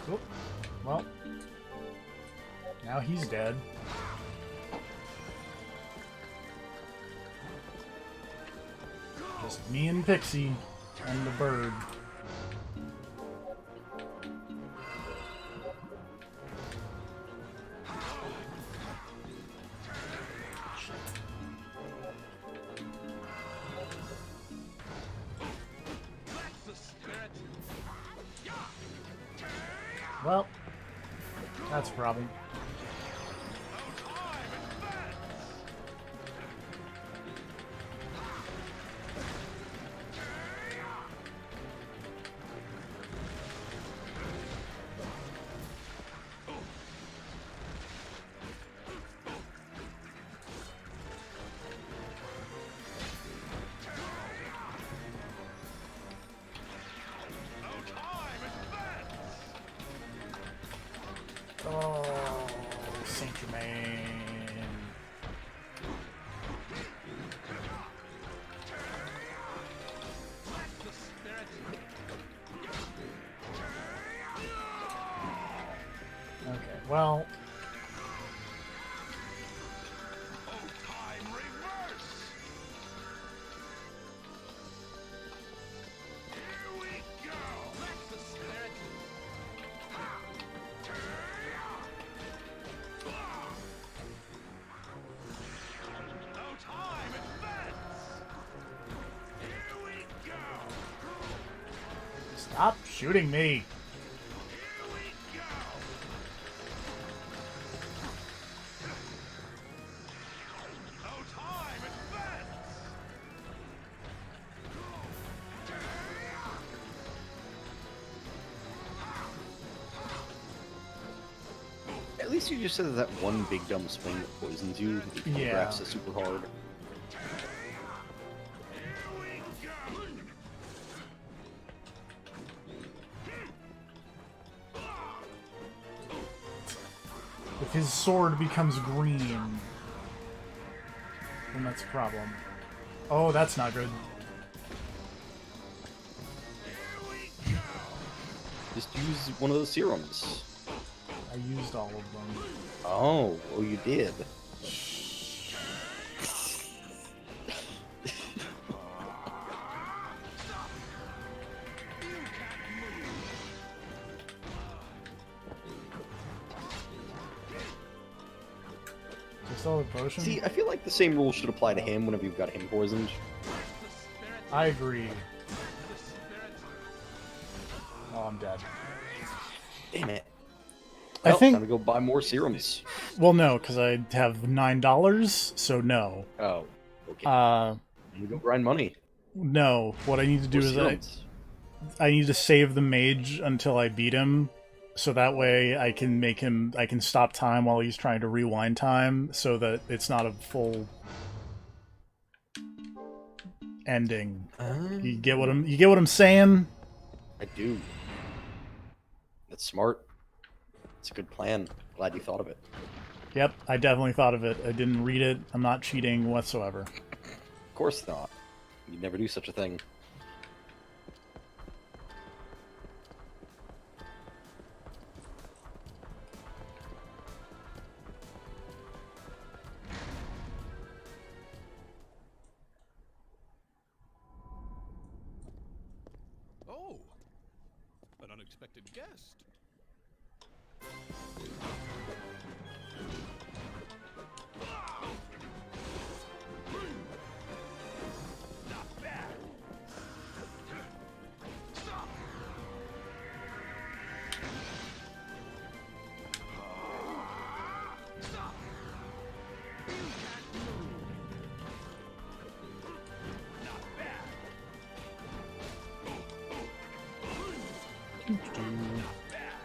Oop. Well, now he's dead. Just me and Pixie and the bird. Well, that's a problem. Oh, Saint Germain. Okay, well. Stop shooting me! At least you just said that one big dumb swing that poisons you. It Yeah. grabs it super hard. If his sword becomes green, then that's a problem. Oh, that's not good. Just use one of those serums. I used all of them. Oh, you did. Just all the potion? See, I feel like the same rules should apply to him whenever you've got him poisoned. I agree. Oh, I'm dead. Damn it. I Well, think... time to go buy more serums. Well, no, because I have $9, so no. Oh, okay. Uh, We go grind money. no. What I need to do More is serums. I need to save the mage until I beat him, so that way I can make him... I can stop time while he's trying to rewind time, so that it's not a full ending. You get what I'm saying? I do. That's smart. It's a good plan. Glad you thought of it. Yep, I definitely thought of it. I didn't read it. I'm not cheating whatsoever. Of course not. You'd never do such a thing. unexpected guest. Not bad. Stop. Stop. You can't move. Not bad.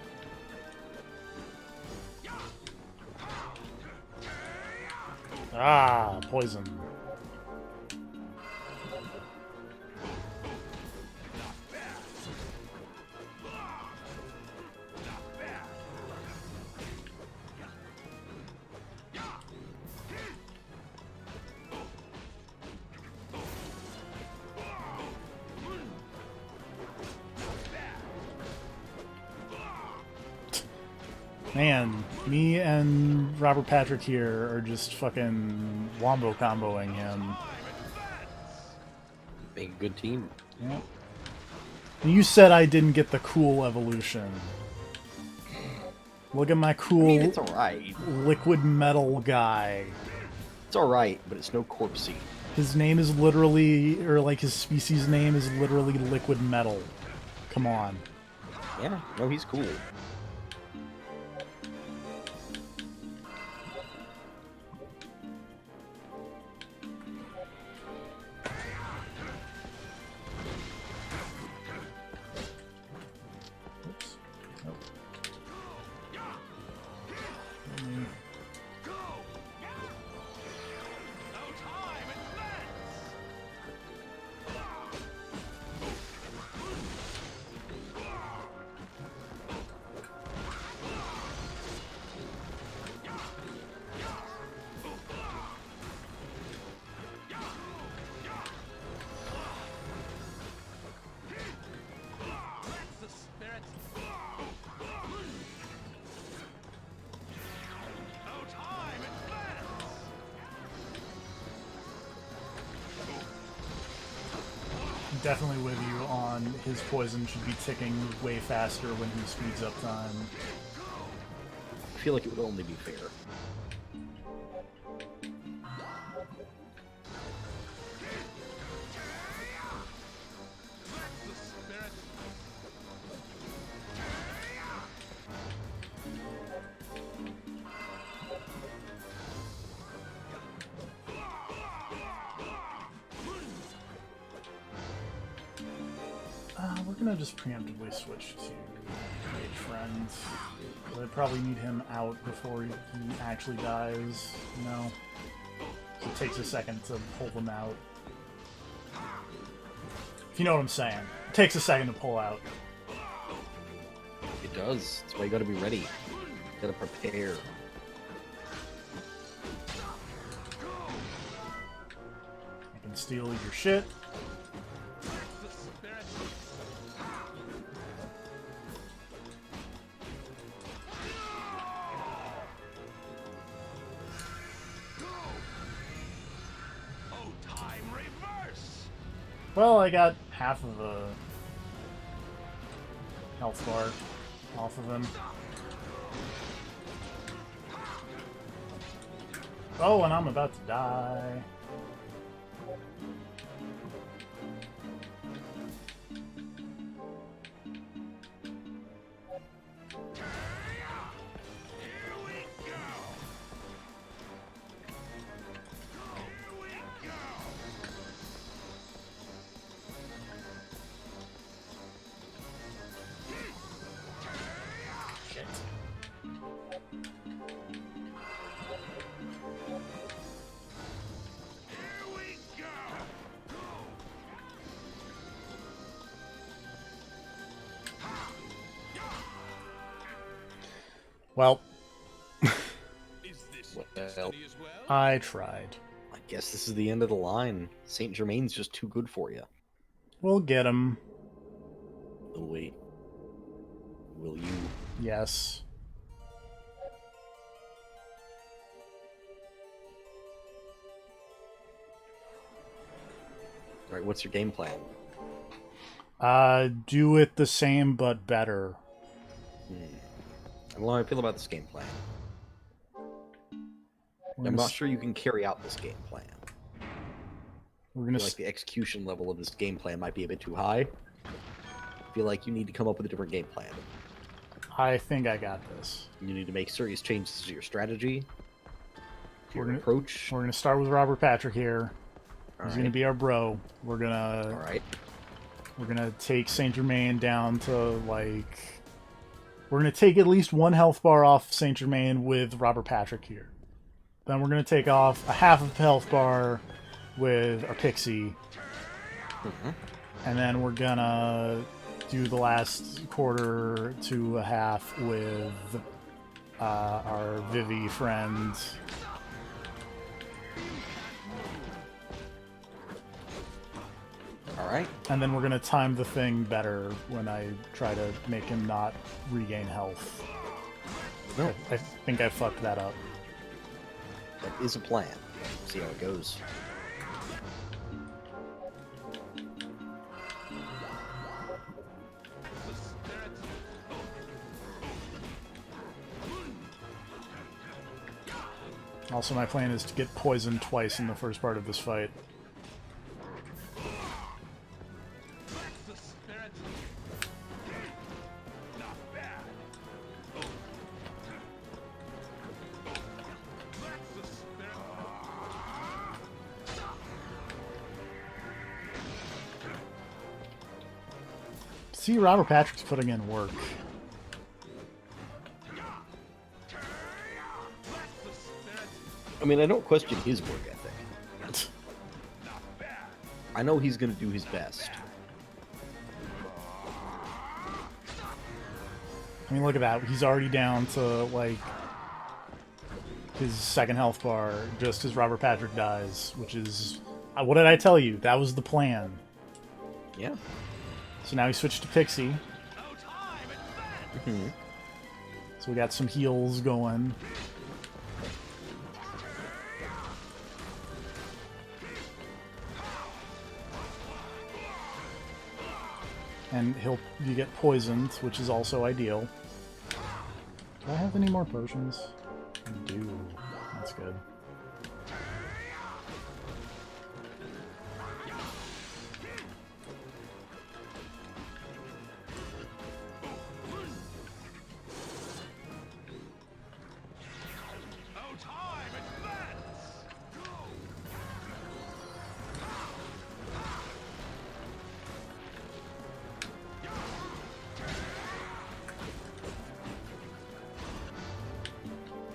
Ah, poison. Man, me and Robert Patrick here are just fucking wombo comboing him. Make a good team. Yep. You said I didn't get the cool evolution. Look at my cool I mean, it's alright. liquid metal guy. It's alright, but it's no corpsey. His name is literally, or like his species name is literally liquid metal. Come on. Yeah, no, he's cool. Oops. Nope. Definitely with you on his poison should be ticking way faster when he speeds up time. I feel like it would only be fair. We're gonna just preemptively switch to Mage Friend. I probably need him out before he actually dies, you know? So it takes a second to pull them out. If you know what I'm saying. It takes a second to pull out. It does. That's why you gotta be ready. You gotta prepare. I can steal your shit. Well, I got half of a health bar off of him. Oh, and I'm about to die. Well, Is What this the hell? destiny as well? I tried. I guess this is the end of the line. Saint Germain's just too good for you. We'll get him. Oh wait. Will you? Yes. Alright, what's your game plan? Do it the same but better. I don't know how I feel about this game plan. I'm not sure you can carry out this game plan. We're I gonna feel like the execution level of this game plan might be a bit too high. I feel like you need to come up with a different game plan. I think I got this. You need to make serious changes to your strategy, to your We're gonna- approach. We're gonna start with Robert Patrick here. All He's right. gonna be our bro. All right. We're gonna take Saint Germain down to like. We're gonna take at least one health bar off Saint Germain with Robert Patrick here. Then we're gonna take off a half of the health bar with our Pixie, and then we're gonna do the last quarter to a half with our Vivi friend. All right. And then we're gonna time the thing better when I try to make him not regain health. No, I think I fucked that up. that is a plan. See how it goes. Also, my plan is to get poisoned twice in the first part of this fight. See, Robert Patrick's putting in work. I mean, I don't question his work ethic. I know he's going to do his best. I mean, look at that. He's already down to, like, his second health bar just as Robert Patrick dies, which is... what did I tell you? That was the plan. Yeah. So now he switched to Pixie. So we got some heals going. And you get poisoned, which is also ideal. Do I have any more potions? I do. That's good.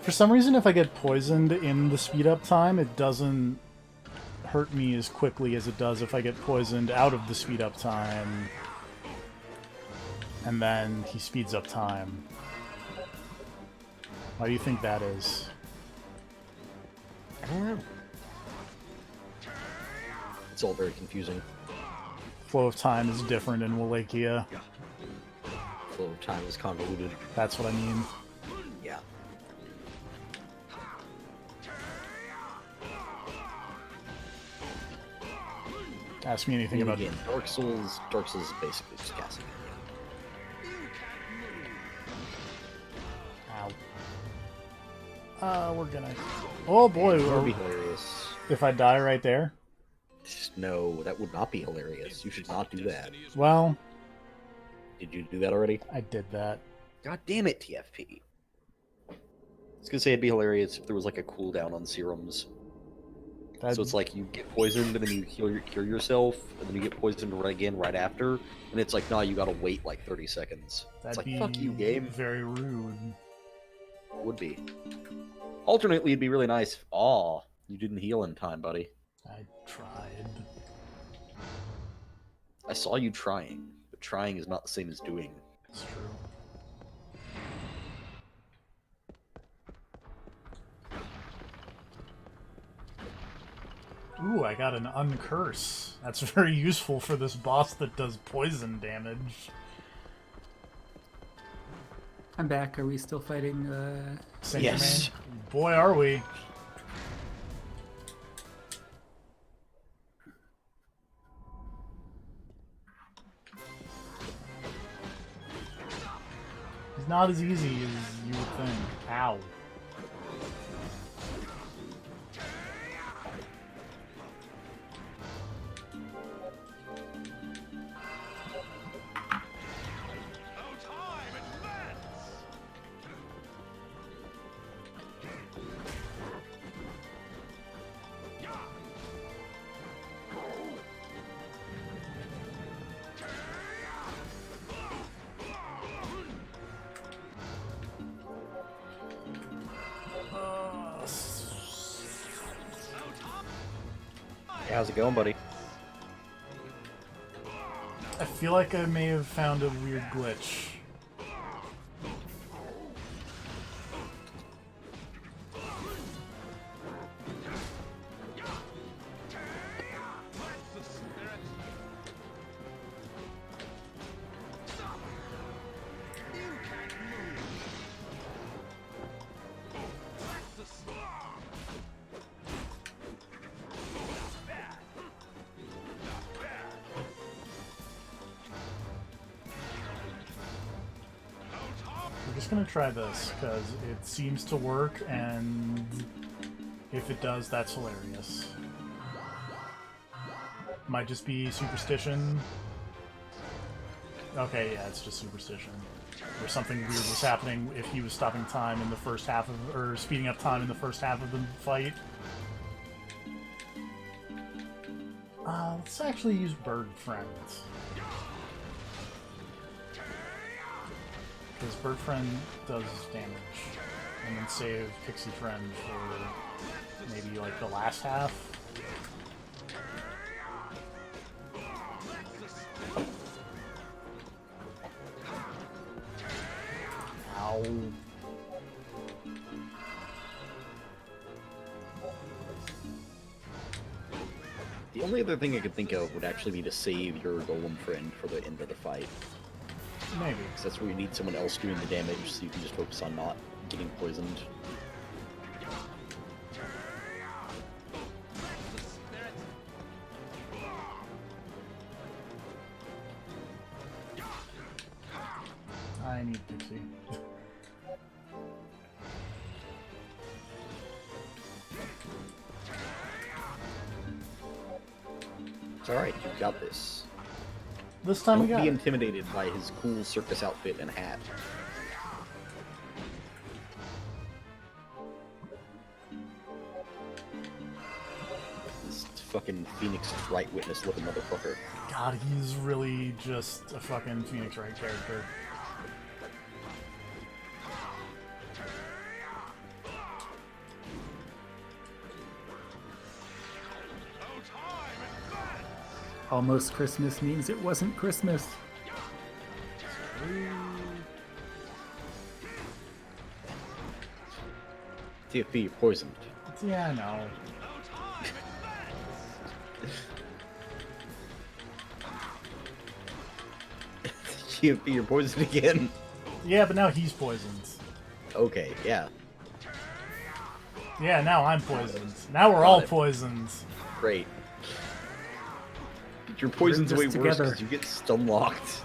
For some reason, if I get poisoned in the speed up time, it doesn't hurt me as quickly as it does if I get poisoned out of the speed up time. And then he speeds up time. Why do you think that is? I don't know. It's all very confusing. Flow of time is different in Wallachia. Flow of time is convoluted. That's what I mean. Yeah. Ask me anything about Again, Dark Souls is basically just Castlevania. Ow. We're gonna... Oh boy, That would be hilarious. if I die right there? No, that would not be hilarious. You should not do that. Well, Did you do that already? I did that. God damn it, TFP. I was gonna say it'd be hilarious if there was like a cooldown on serums. So it's like you get poisoned and then you cure yourself, and then you get poisoned right again right after, and it's like, nah, you gotta wait like 30 seconds. It's That'd like, be fuck you, game. very rude. Would be. Alternately, it'd be really nice if, aw, you didn't heal in time, buddy. I tried. I saw you trying, but trying is not the same as doing. It's true. Ooh, I got an uncurse. That's very useful for this boss that does poison damage. I'm back. Are we still fighting? Saint Yes. Germain? Boy, are we. not as easy as you would think. Ow. Hey, how's it going, buddy? I feel like I may have found a weird glitch. We're just gonna try this, because it seems to work, and if it does, that's hilarious. Might just be superstition. Okay, yeah, it's just superstition. Or something weird was happening if he was stopping time in the first half of, or speeding up time in the first half of the fight. Let's actually use Bird Friend. Because Bird Friend does damage. And then save Pixie Friend for maybe like the last half. Ow. The only other thing I could think of would actually be to save your Golem friend for the end of the fight. Maybe. Because that's where you need someone else doing the damage, so you can just focus on not getting poisoned. I need Pixie. It's alright, you got this. This time we Don't got be it. intimidated by his cool circus outfit and hat. This fucking Phoenix Wright Witness looking motherfucker. God, he's really just a fucking Phoenix Wright character. Almost Christmas means it wasn't Christmas. TFP, you're poisoned. Yeah, I know. TFP, you're poisoned again. Yeah, but now he's poisoned. Okay, yeah. Yeah, now I'm poisoned. Now we're all poisoned. Great. Your poison's We're way in this worse together. because you get stun locked.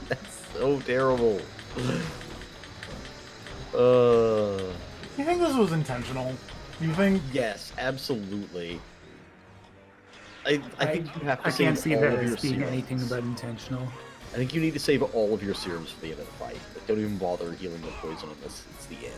That's so terrible. Do you think this was intentional? Do you think? Yes, absolutely. I think you have to I save can't see all that of your as being serums. anything but intentional. I think you need to save all of your serums for the end of the fight. Like, don't even bother healing the poison unless it's the end.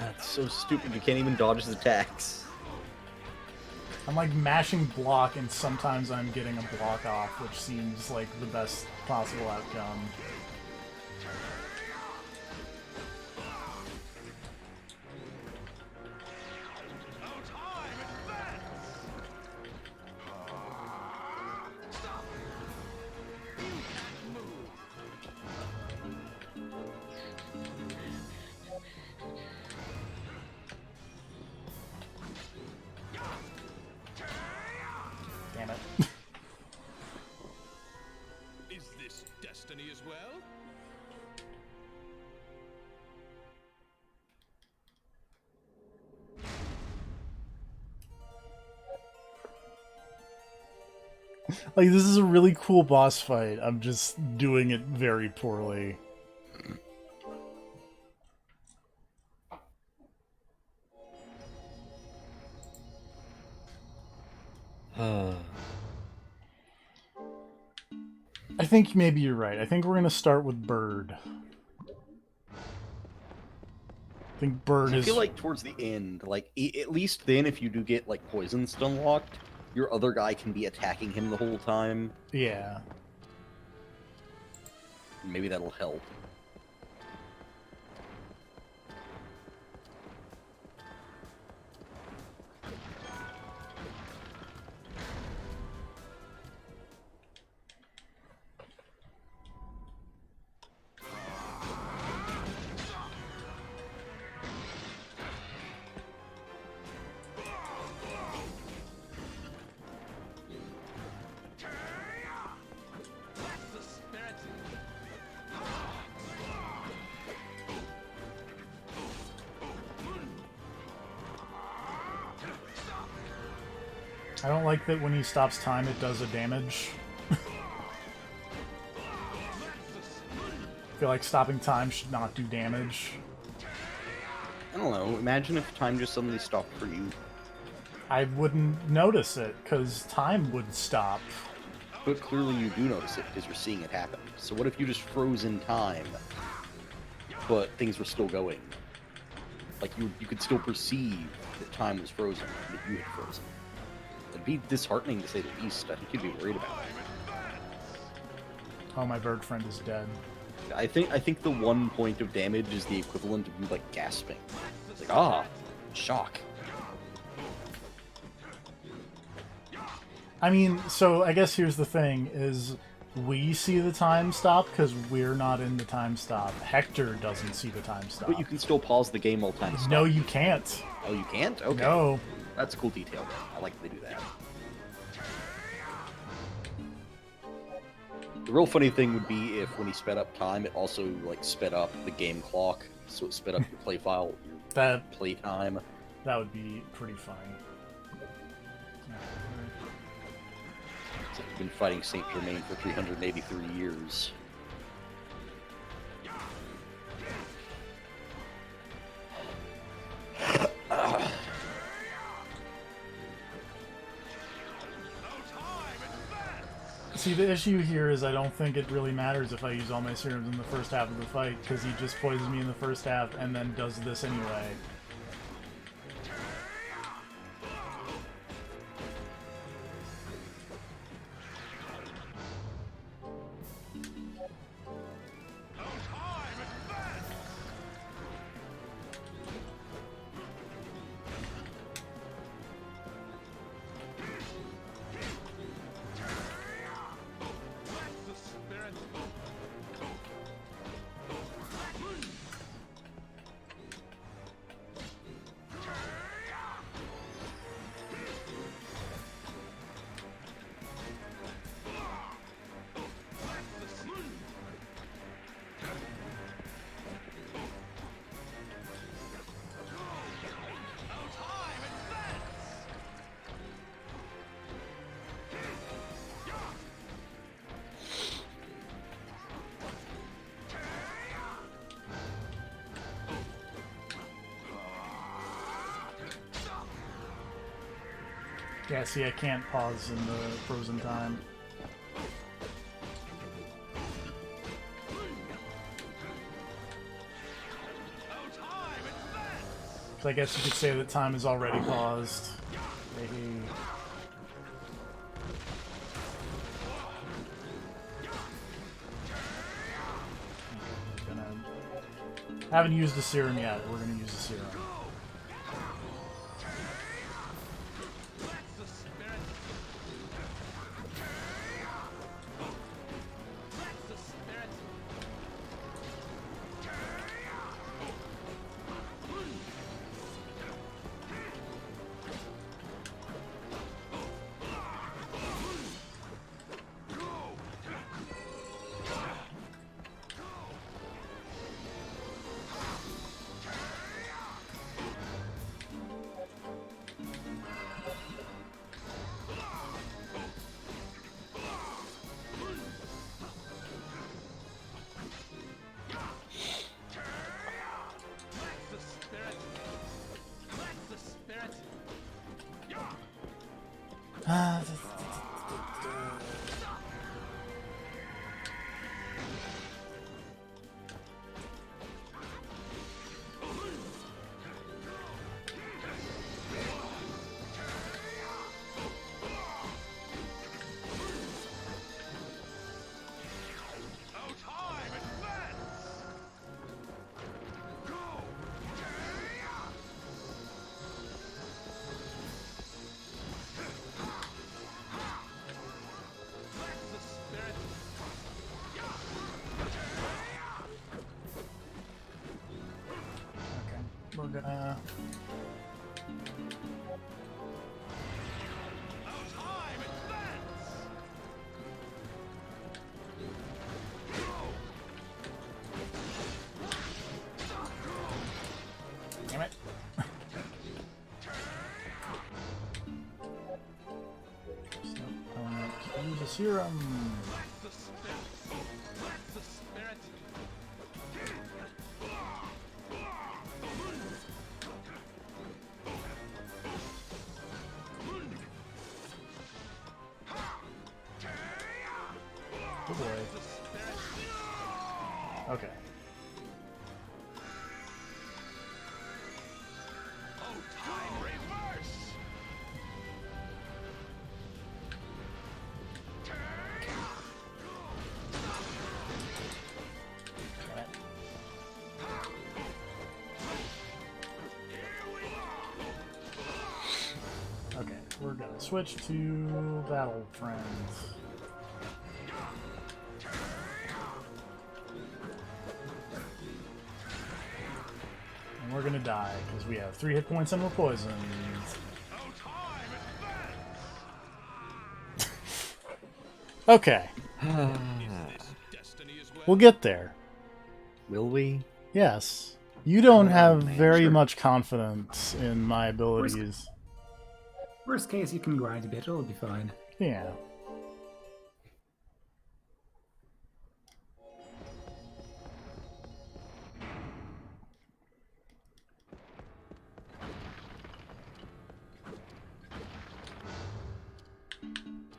That's so stupid, you can't even dodge his attacks. I'm like mashing block, and sometimes I'm getting a block off, which seems like the best possible outcome. Damn it. Is this destiny as well? Like, this is a really cool boss fight. I'm just doing it very poorly. I think maybe you're right. I think we're gonna start with Bird. I think Bird I is... feel like towards the end, like at least then, if you do get like poison still unlocked, your other guy can be attacking him the whole time. Yeah. Maybe that'll help. I don't like that when he stops time, it does a damage. I feel like stopping time should not do damage. I don't know. Imagine if time just suddenly stopped for you. I wouldn't notice it, because time would stop. But clearly you do notice it because you're seeing it happen. So what if you just froze in time, but things were still going? Like you could still perceive that time was frozen, that you had frozen. It'd be disheartening to say the least. I think you'd be worried about it. Oh, my bird friend is dead. I think the 1 point of damage is the equivalent of you like gasping. It's like shock. I mean, so I guess here's the thing, is we see the time stop because we're not in the time stop. Hector doesn't see the time stop. But you can still pause the game while time stops. No, you can't. Oh, you can't? Okay. No. That's a cool detail, then. I like that they do that. The real funny thing would be if when he sped up time, it also like sped up the game clock, so it sped up your play file, your play time. That would be pretty funny. It's like you've been fighting Saint Germain for 383 years. See, the issue here is I don't think it really matters if I use all my serums in the first half of the fight, because he just poisons me in the first half and then does this anyway. Yeah, see, I can't pause in the frozen time. So I guess you could say that time is already paused. Maybe. I haven't used the serum yet. We're gonna use the serum. We're gonna... Damn it. So, I want to use the serum. Oh boy. Okay. Damn it. Okay, we're gonna switch to Battle Friends. And we're gonna die, because we have 3 hit points and we're poisoned. Okay. We'll get there. Will we? Yes. You don't have man, very sure. much confidence in my abilities. Worst case, you can grind a bit. It'll be fine. Yeah.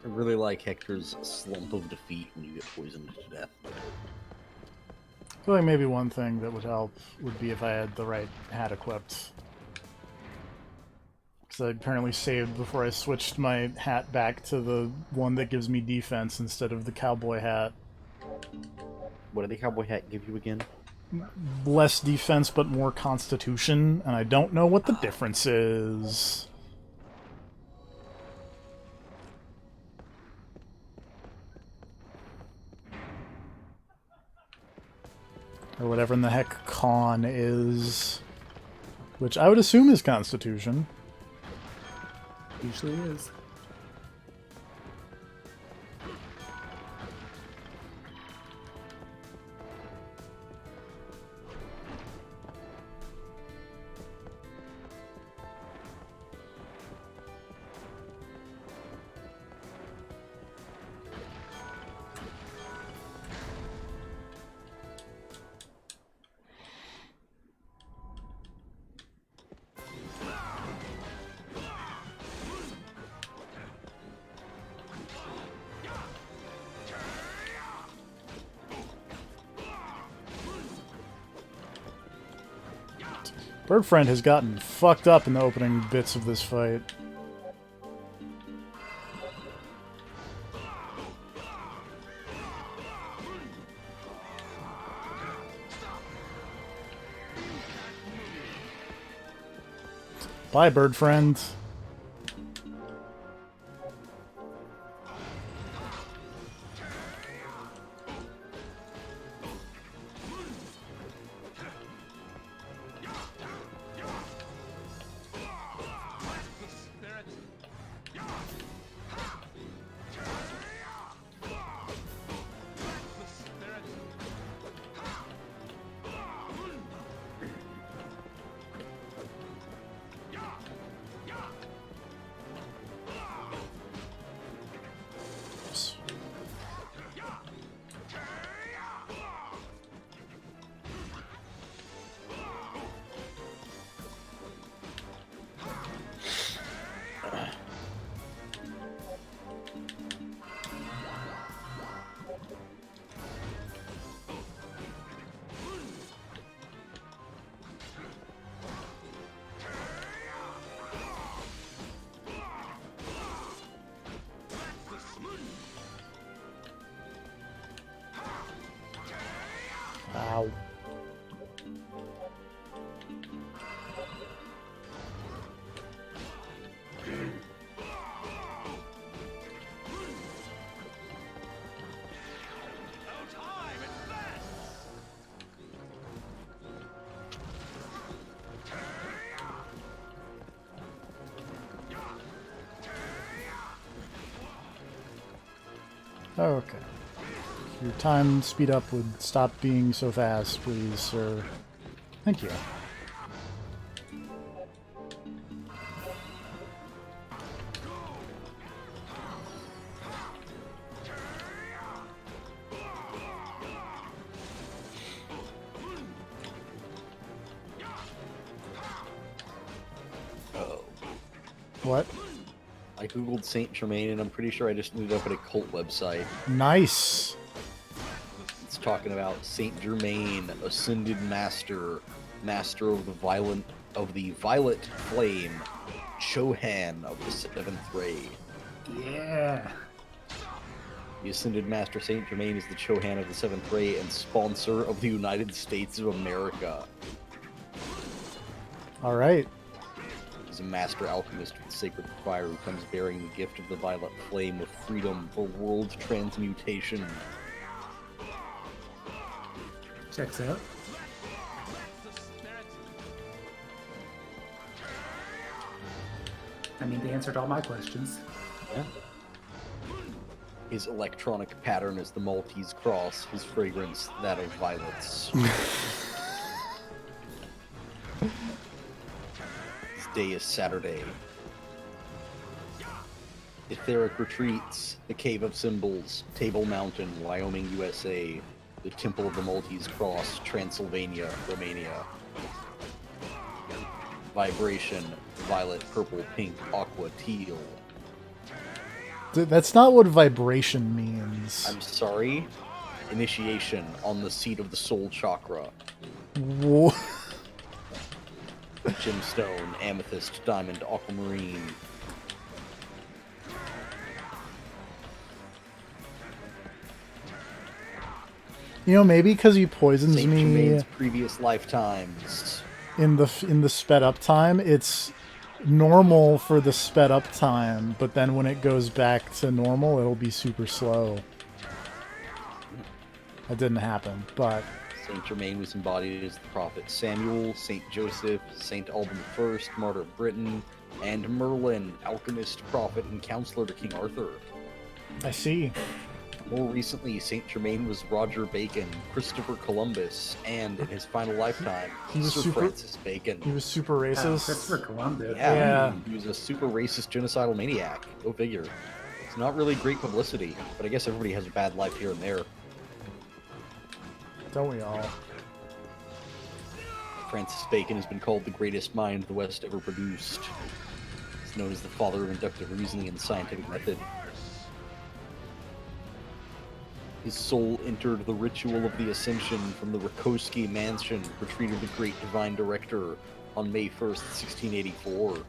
I really like Hector's slump of defeat when you get poisoned to death. I feel like maybe one thing that would help would be if I had the right hat equipped. Because I apparently saved before I switched my hat back to the one that gives me defense instead of the cowboy hat. What did the cowboy hat give you again? Less defense but more constitution, and I don't know what the difference is. Or whatever in the heck con is. Which I would assume is constitution. Usually is. Birdfriend has gotten fucked up in the opening bits of this fight. Bye, Birdfriend. Okay. Your time speed up would stop being so fast, please, sir. Thank you. Uh-oh. What? I googled Saint Germain, and I'm pretty sure I just ended up at a cult website. Nice. It's talking about Saint Germain, ascended master, master of the violet flame, Chohan of the seventh ray. Yeah. The ascended master Saint Germain is the Chohan of the seventh ray and sponsor of the United States of America. All right. He's a master alchemist with sacred fire who comes bearing the gift of the violet flame of freedom for world transmutation. Checks out. I mean, they answered all my questions. Yeah. His electronic pattern is the Maltese cross, his fragrance that of violets. His day is Saturday. Etheric retreats, the Cave of Symbols, Table Mountain, Wyoming, USA, the Temple of the Maltese Cross, Transylvania, Romania. Vibration, violet, purple, pink, aqua, teal. That's not what vibration means. I'm sorry. Initiation on the seat of the soul chakra. Whoa. Gemstone, amethyst, diamond, aquamarine. You know, maybe because he poisons Saint me Germain's previous lifetimes. in the sped up time, it's normal for the sped up time, but then when it goes back to normal, it'll be super slow. That didn't happen, but Saint Germain was embodied as the prophet Samuel, Saint Joseph, Saint Alban I, martyr of Britain, and Merlin, alchemist, prophet, and counselor to King Arthur. I see. More recently, Saint Germain was Roger Bacon, Christopher Columbus, and in his final lifetime, He was Sir super- Francis Bacon. He was super racist. Christopher Columbus. Yeah. He was a super racist genocidal maniac. Go figure. It's not really great publicity, but I guess everybody has a bad life here and there. Don't we all? Francis Bacon has been called the greatest mind the West ever produced. He's known as the father of inductive reasoning and the scientific method. His soul entered the ritual of the Ascension from the Rakowski Mansion, retreat of the Great Divine Director, on May 1st, 1684.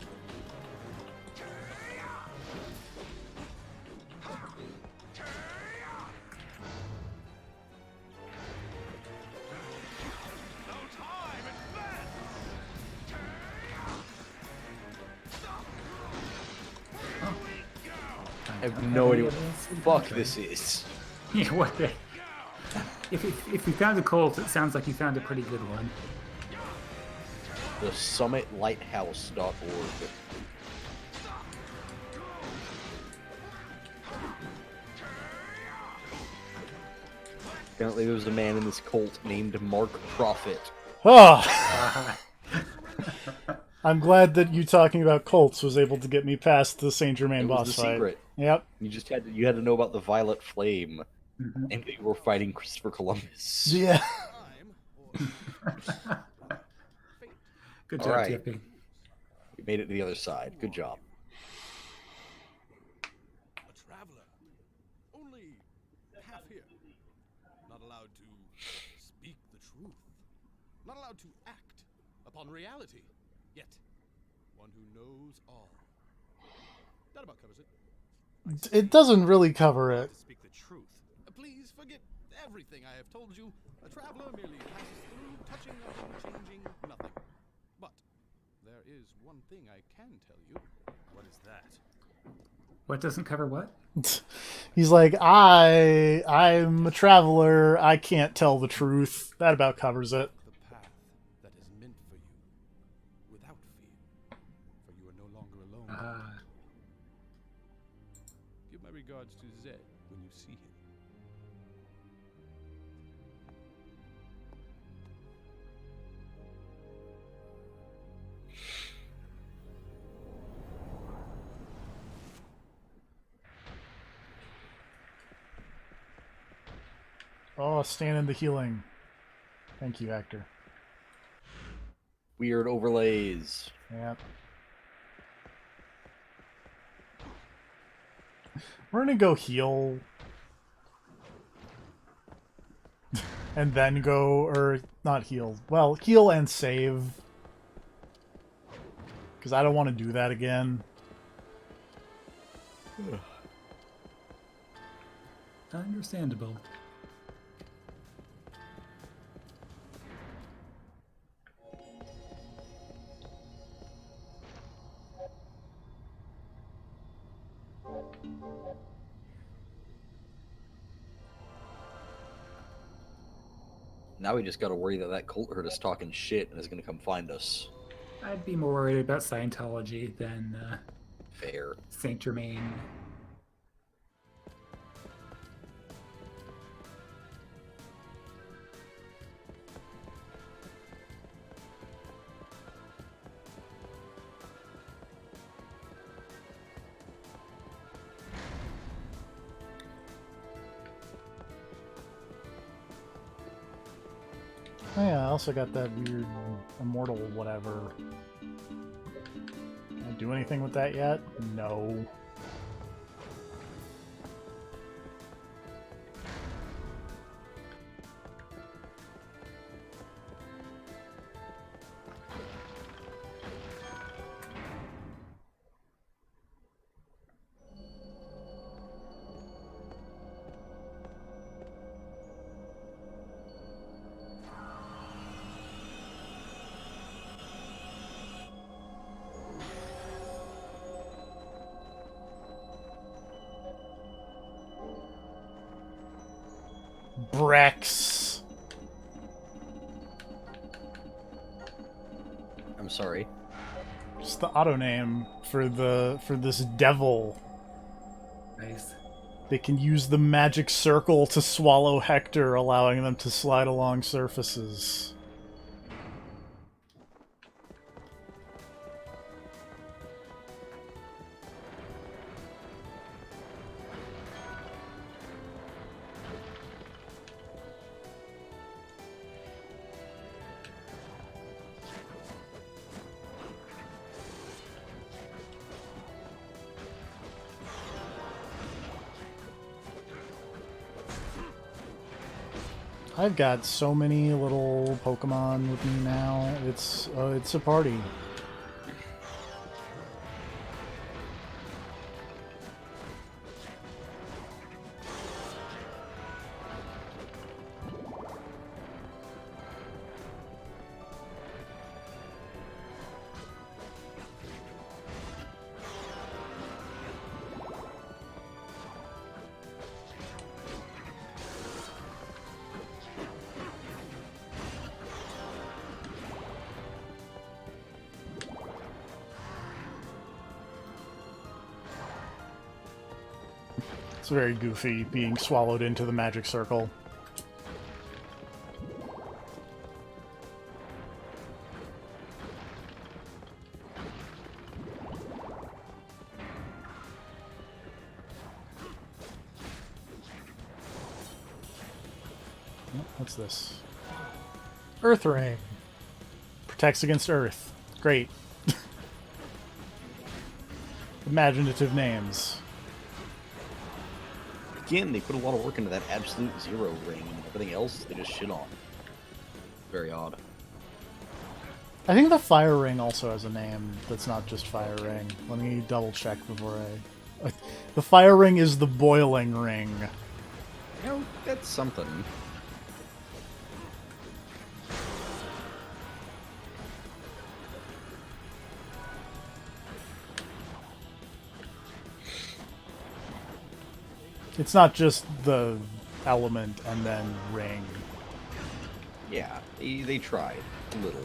I have no idea what the fuck this is. Yeah, what the... If you found a cult, it sounds like you found a pretty good one. The summitlighthouse.org. Apparently there was a man in this cult named Mark Prophet. Oh! I'm glad that you talking about cults was able to get me past the Saint Germain It was boss the fight. secret. Yep. You had to know about the Violet Flame, Mhm. and that you were fighting Christopher Columbus. Yeah. Time or Good job, Alright. Tippy. We made it to the other side. Good job. a traveler. Only half here. Not allowed to speak the truth. Not allowed to act upon reality. Yet, one who knows all. That about covers it. It doesn't really cover it. To speak the truth. Please forget everything I have told you. A traveler merely passes through, touching nothing, changing nothing. But there is one thing I can tell you. What is that? What doesn't cover what? He's like, I'm a traveler. I can't tell the truth. That about covers it. The path that is meant for you, without fear, for you are no longer alone. Uh, Give my regards regards to Zed when you see him. Oh, stand in the healing. Thank you, Hector. Weird overlays. Yep. We're gonna go heal. And then go, or not heal. Well, heal and save. Because I don't want to do that again. Understandable. Now we just gotta worry that that cult herd is talking shit and is gonna come find us. I'd be more worried about Scientology than Fair. Saint Germain. Oh yeah, I also got that weird immortal whatever. Can I do anything with that yet? No. Brex. I'm sorry. Just the auto name for this devil. Nice. They can use the magic circle to swallow Hector, allowing them to slide along surfaces. I've got so many little Pokemon with me now. It's a party. It's very goofy being swallowed into the magic circle. Oh, what's this? Earth Ring. Protects against Earth. Great. Imaginative names. Again, they put a lot of work into that absolute zero ring, and everything else they just shit on. Very odd. I think the Fire Ring also has a name that's not just Fire Ring. Let me double check before I... The Fire Ring is the Boiling Ring. You know, that's something. It's not just the element and then ring. Yeah, they tried. A little.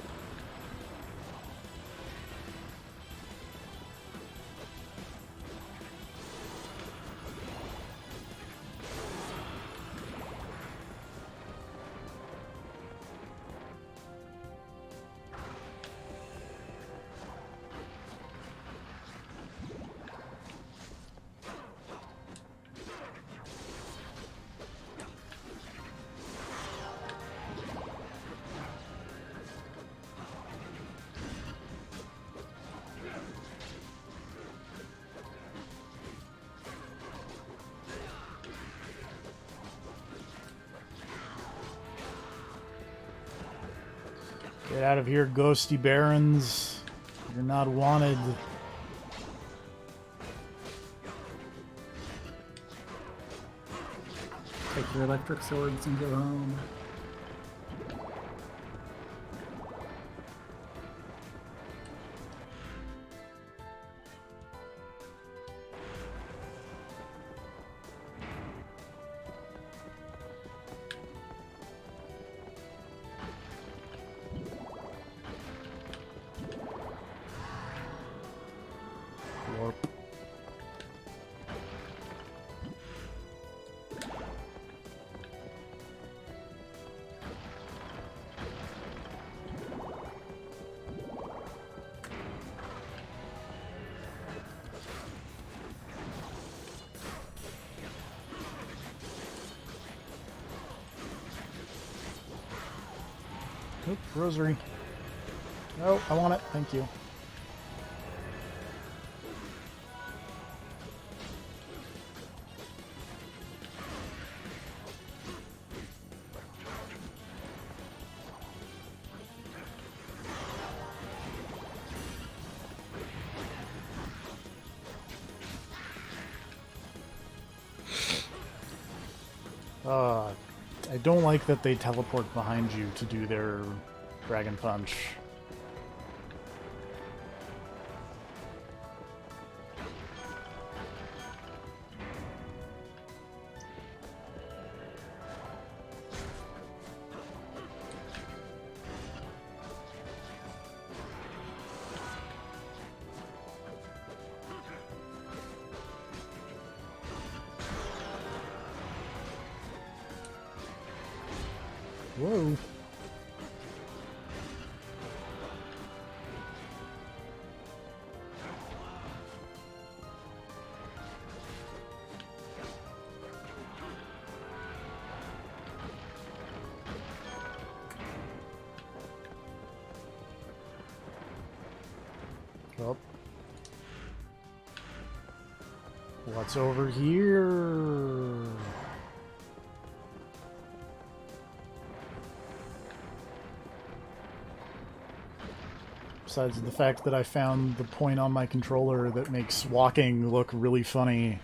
Get out of here, ghosty barons. You're not wanted. Take your electric swords and go home. Warp. Oop, rosary. Oh, I want it. Thank you. I don't like that they teleport behind you to do their Dragon Punch. Whoa. Oh. What's over here? Besides the fact that I found the point on my controller that makes walking look really funny.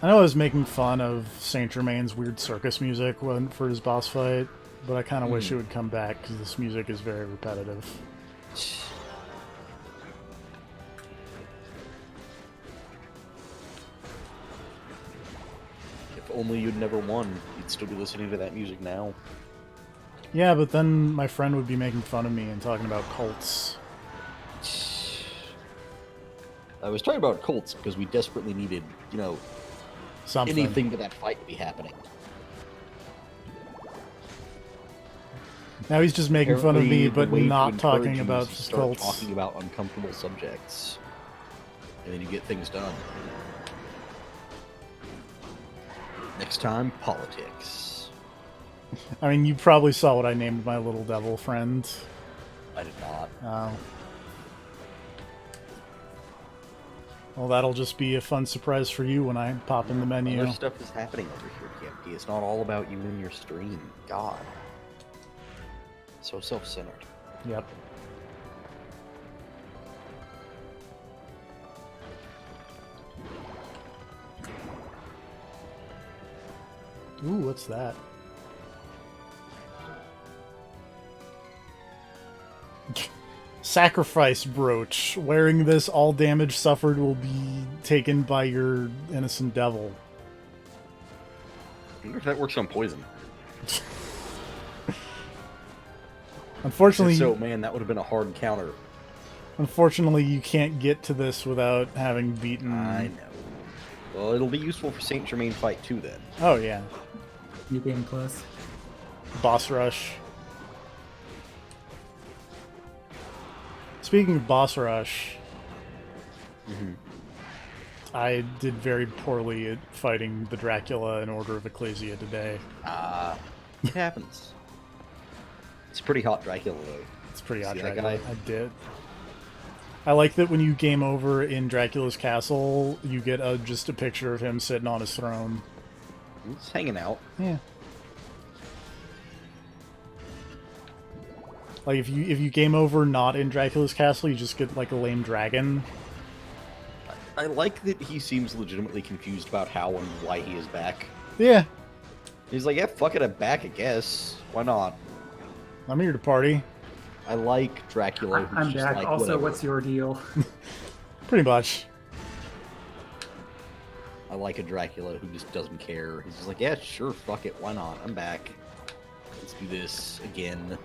I know I was making fun of Saint Germain's weird circus music for his boss fight, but I kind of wish it would come back because this music is very repetitive. If only you'd never won, you'd still be listening to that music now. Yeah, but then my friend would be making fun of me and talking about cults. I was talking about Colts because we desperately needed, you know, Something. anything to that fight to be happening. Now he's just making fun of me, Apparently, but the way to not encourage talking you about is to start cults. talking about uncomfortable subjects, and then you get things done. Next time, politics. I mean, you probably saw what I named my little devil friend. I did not. Oh. Well, that'll just be a fun surprise for you when I pop in the menu. Other stuff is happening over here, TMP. It's not all about you and your stream. God. So self-centered. Yep. Ooh, what's that? Sacrifice brooch. Wearing this, all damage suffered will be taken by your innocent devil. I wonder if that works on poison. Unfortunately, If so, man, that would have been a hard counter. unfortunately, you can't get to this without having beaten. I know. Well, it'll be useful for Saint Germain fight too, then. Oh yeah, New Game Plus. boss rush. Speaking of boss rush, I did very poorly at fighting the Dracula in Order of Ecclesia today. It happens. It's a pretty hot Dracula, though. It's pretty odd See that Dracula. guy? I did. I like that when you game over in Dracula's castle, you get just a picture of him sitting on his throne. He's hanging out. Yeah. Like if you game over not in Dracula's castle, you just get like a lame dragon. I like that he seems legitimately confused about how and why he is back. Yeah. He's like, yeah, fuck it, I'm back, I guess. Why not? I'm here to party. I like Dracula. Who's I'm just back. like, Also, whatever. what's your deal? Pretty much. I like a Dracula who just doesn't care. He's just like, yeah, sure, fuck it, why not? I'm back. Let's do this again.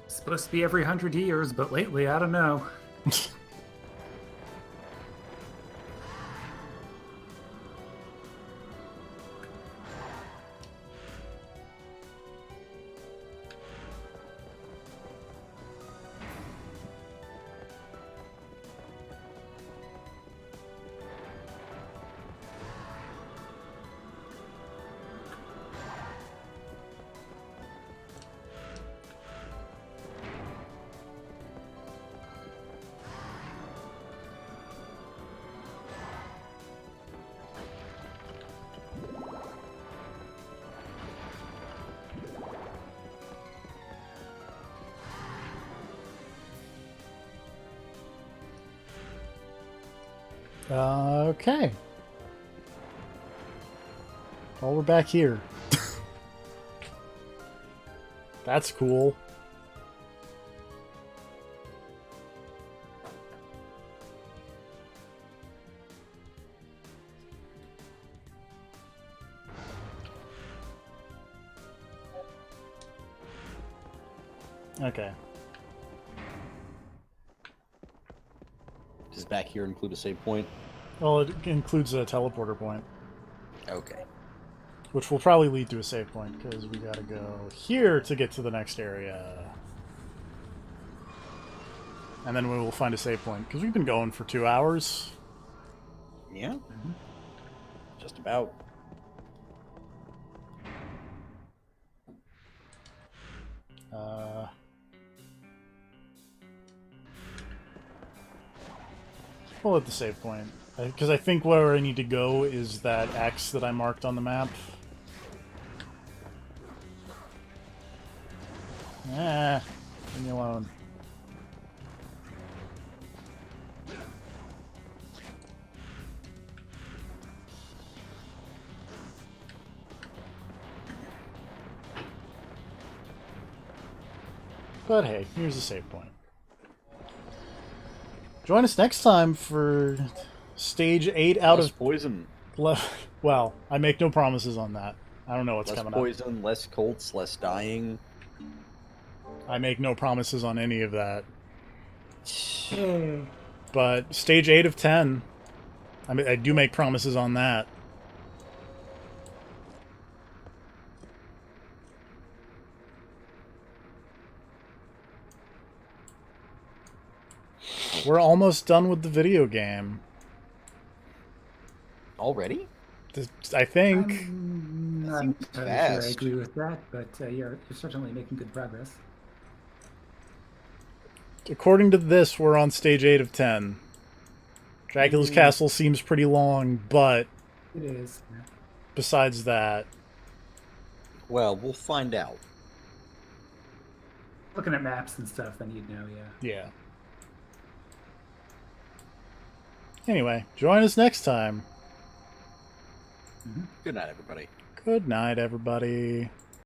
Supposed to be every 100 years, but lately, I don't know. Okay. Well, we're back here. That's cool. Okay. Does back here include a save point? Well, it includes a teleporter point, Okay. which will probably lead to a save point, because we gotta go here to get to the next area. And then we will find a save point, because we've been going for 2 hours. Yeah. Just about. We'll hit the save point. Because I think where I need to go is that X that I marked on the map. Ah, leave me alone. But hey, here's a save point. Join us next time for stage 8 out Less of poison. Well, I make no promises on that. I don't know what's Less coming poison, less colts, less dying. up. I make no promises on any of that. Yay. But stage 8 of 10, I mean, I do make promises on that. We're almost done with the video game. Already? I think. I'm not seems entirely sure I fast. agree with that, but you're certainly making good progress. According to this, we're on stage 8 of 10. Dracula's Castle seems pretty long, but It is. Yeah. besides that, Well, we'll find out. Looking at maps and stuff, then you'd know, yeah. yeah. Anyway, join us next time. Good night, everybody. Good night, everybody.